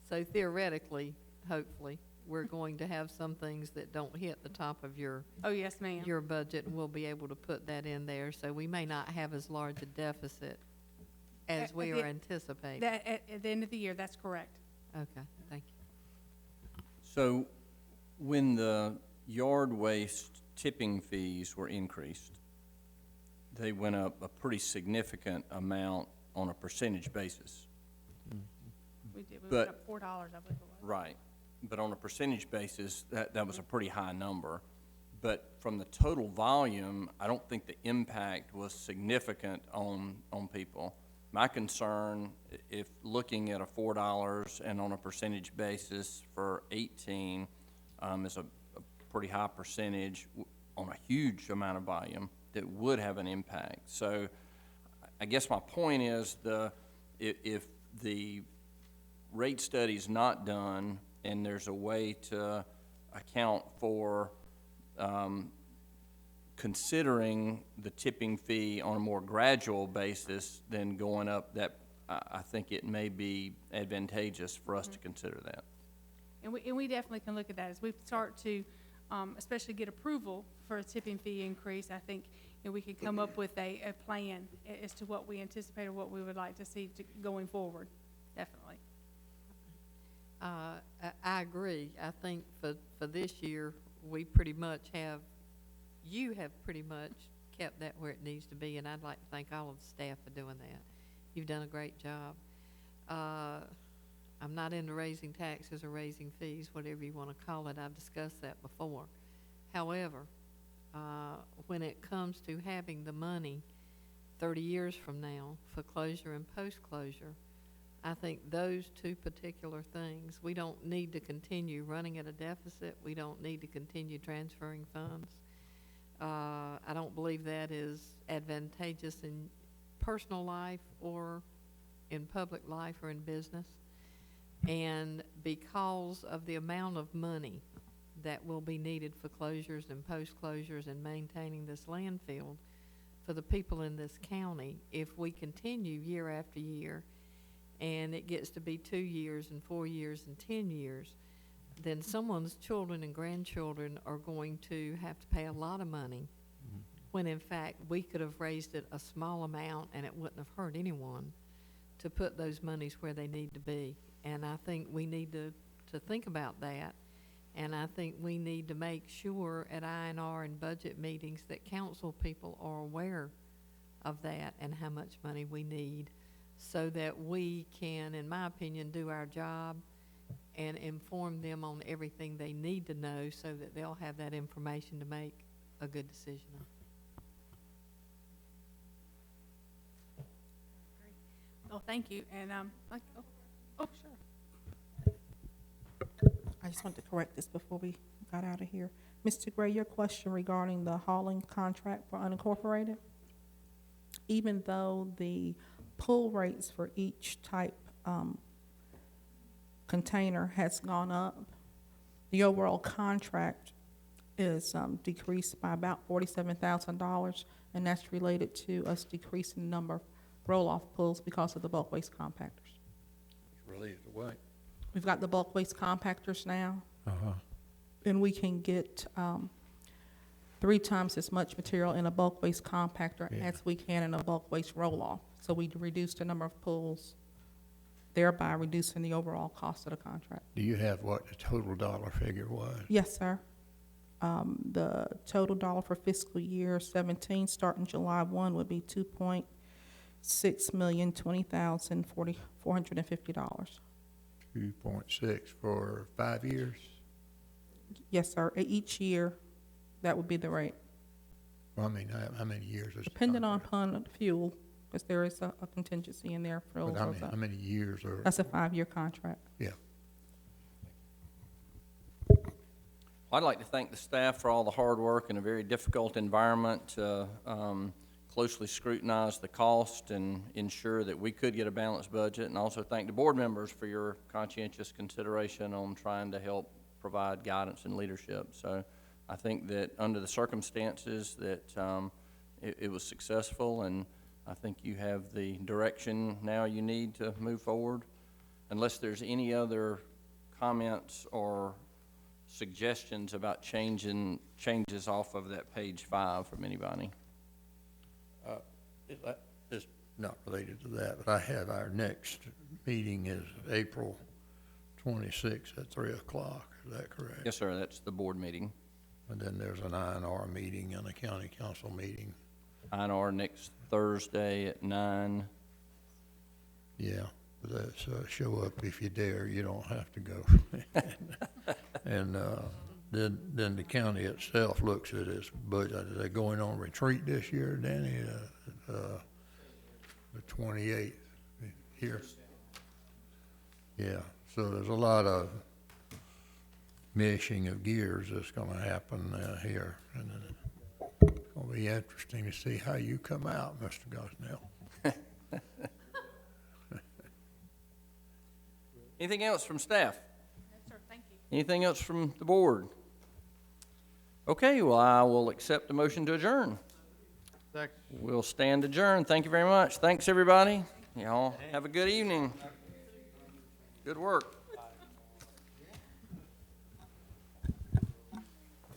theoretically, hopefully, we're going to have some things that don't hit the top of your Oh, yes, ma'am. budget, and we'll be able to put that in there. So we may not have as large a deficit as we are anticipating. That, at the end of the year, that's correct. Okay, thank you. So when the yard waste tipping fees were increased, they went up a pretty significant amount on a percentage basis. We did, we But- went up $4, I believe it was. Right. But on a percentage basis, that was a pretty high number. But from the total volume, I don't think the impact was significant on people. My concern, if looking at a $4 and on a percentage basis for 18, is a pretty high percentage on a huge amount of volume that would have an impact. So I guess my point is if the rate study's not done and there's a way to account for considering the tipping fee on a more gradual basis than going up, that I think it may be advantageous for us to consider that. And we definitely can look at that as we start to, especially get approval for a tipping fee increase. I think, you know, we could come up with a plan as to what we anticipate or what we would like to see going forward. Definitely. I agree. I think for this year, we pretty much you have pretty much kept that where it needs to be, and I'd like to thank all of the staff for doing that. You've done a great job. I'm not into raising taxes or raising fees, whatever you want to call it. I've discussed that before. However, when it comes to having the money 30 years from now for closure and post-closure, I think those two particular things, we don't need to continue running at a deficit. We don't need to continue transferring funds. I don't believe that is advantageous in personal life or in public life or in business. And because of the amount of money that will be needed for closures and post-closures and maintaining this landfill for the people in this county, if we continue year after year and it gets to be 2 years and 4 years and 10 years, then someone's children and grandchildren are going to have to pay a lot of money when in fact we could have raised it a small amount and it wouldn't have hurt anyone to put those monies where they need to be. And I think we need to think about that. And I think we need to make sure at I&R and budget meetings that council people are aware of that and how much money we need, so that we can, in my opinion, do our job and inform them on everything they need to know so that they'll have that information to make a good decision on. Well, thank you. And, sure. I just wanted to correct this before we got out of here. Mr. Gray, your question regarding the hauling contract for unincorporated? Even though the pull rates for each type, container has gone up, the overall contract is, decreased by about $47,000, and that's related to us decreasing the number of roll-off pulls because of the bulk waste compactors. Really, the way. We've got the bulk waste compactors now, Uh-huh. and we can get 3 times as much material in a bulk waste compactor Yeah. as we can in a bulk waste roll-off. So we reduce the number of pulls, thereby reducing the overall cost of the contract. Do you have what the total dollar figure was? Yes, sir. The total dollar for fiscal year 17, starting July 1, would be $2,620,450. 2.6 for 5 years? Yes, sir. Each year, that would be the rate. Well, I mean, how many years is the Depending contract? upon fuel, because there is a contingency in there for But those. how many years are, That's a 5-year contract. yeah. I'd like to thank the staff for all the hard work in a very difficult environment to closely scrutinize the cost and ensure that we could get a balanced budget, and also thank the board members for your conscientious consideration on trying to help provide guidance and leadership. So I think that under the circumstances that it was successful, and I think you have the direction now you need to move forward. Unless there's any other comments or suggestions about changes off of that page 5 from anybody. It's not related to that, but I have our next meeting is April 26th at 3 o'clock. Is that correct? Yes, sir, that's the board meeting. And then there's an INR meeting and a county council meeting. INR next Thursday at 9. Yeah, that's, show up if you dare, you don't have to go. And, then the county itself looks at its budget. Are they going on retreat this year, Danny? The 28th here? Yeah, so there's a lot of meshing of gears that's gonna happen, here. And then it's gonna be interesting to see how you come out, Mr. Gosnell. Anything else from staff? No, sir, thank you. Anything else from the board? Okay, well, I will accept the motion to adjourn. Second. We'll stand adjourned. Thank you very much. Thanks, everybody. Y'all have a good evening. Good work.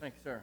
Thank you, sir.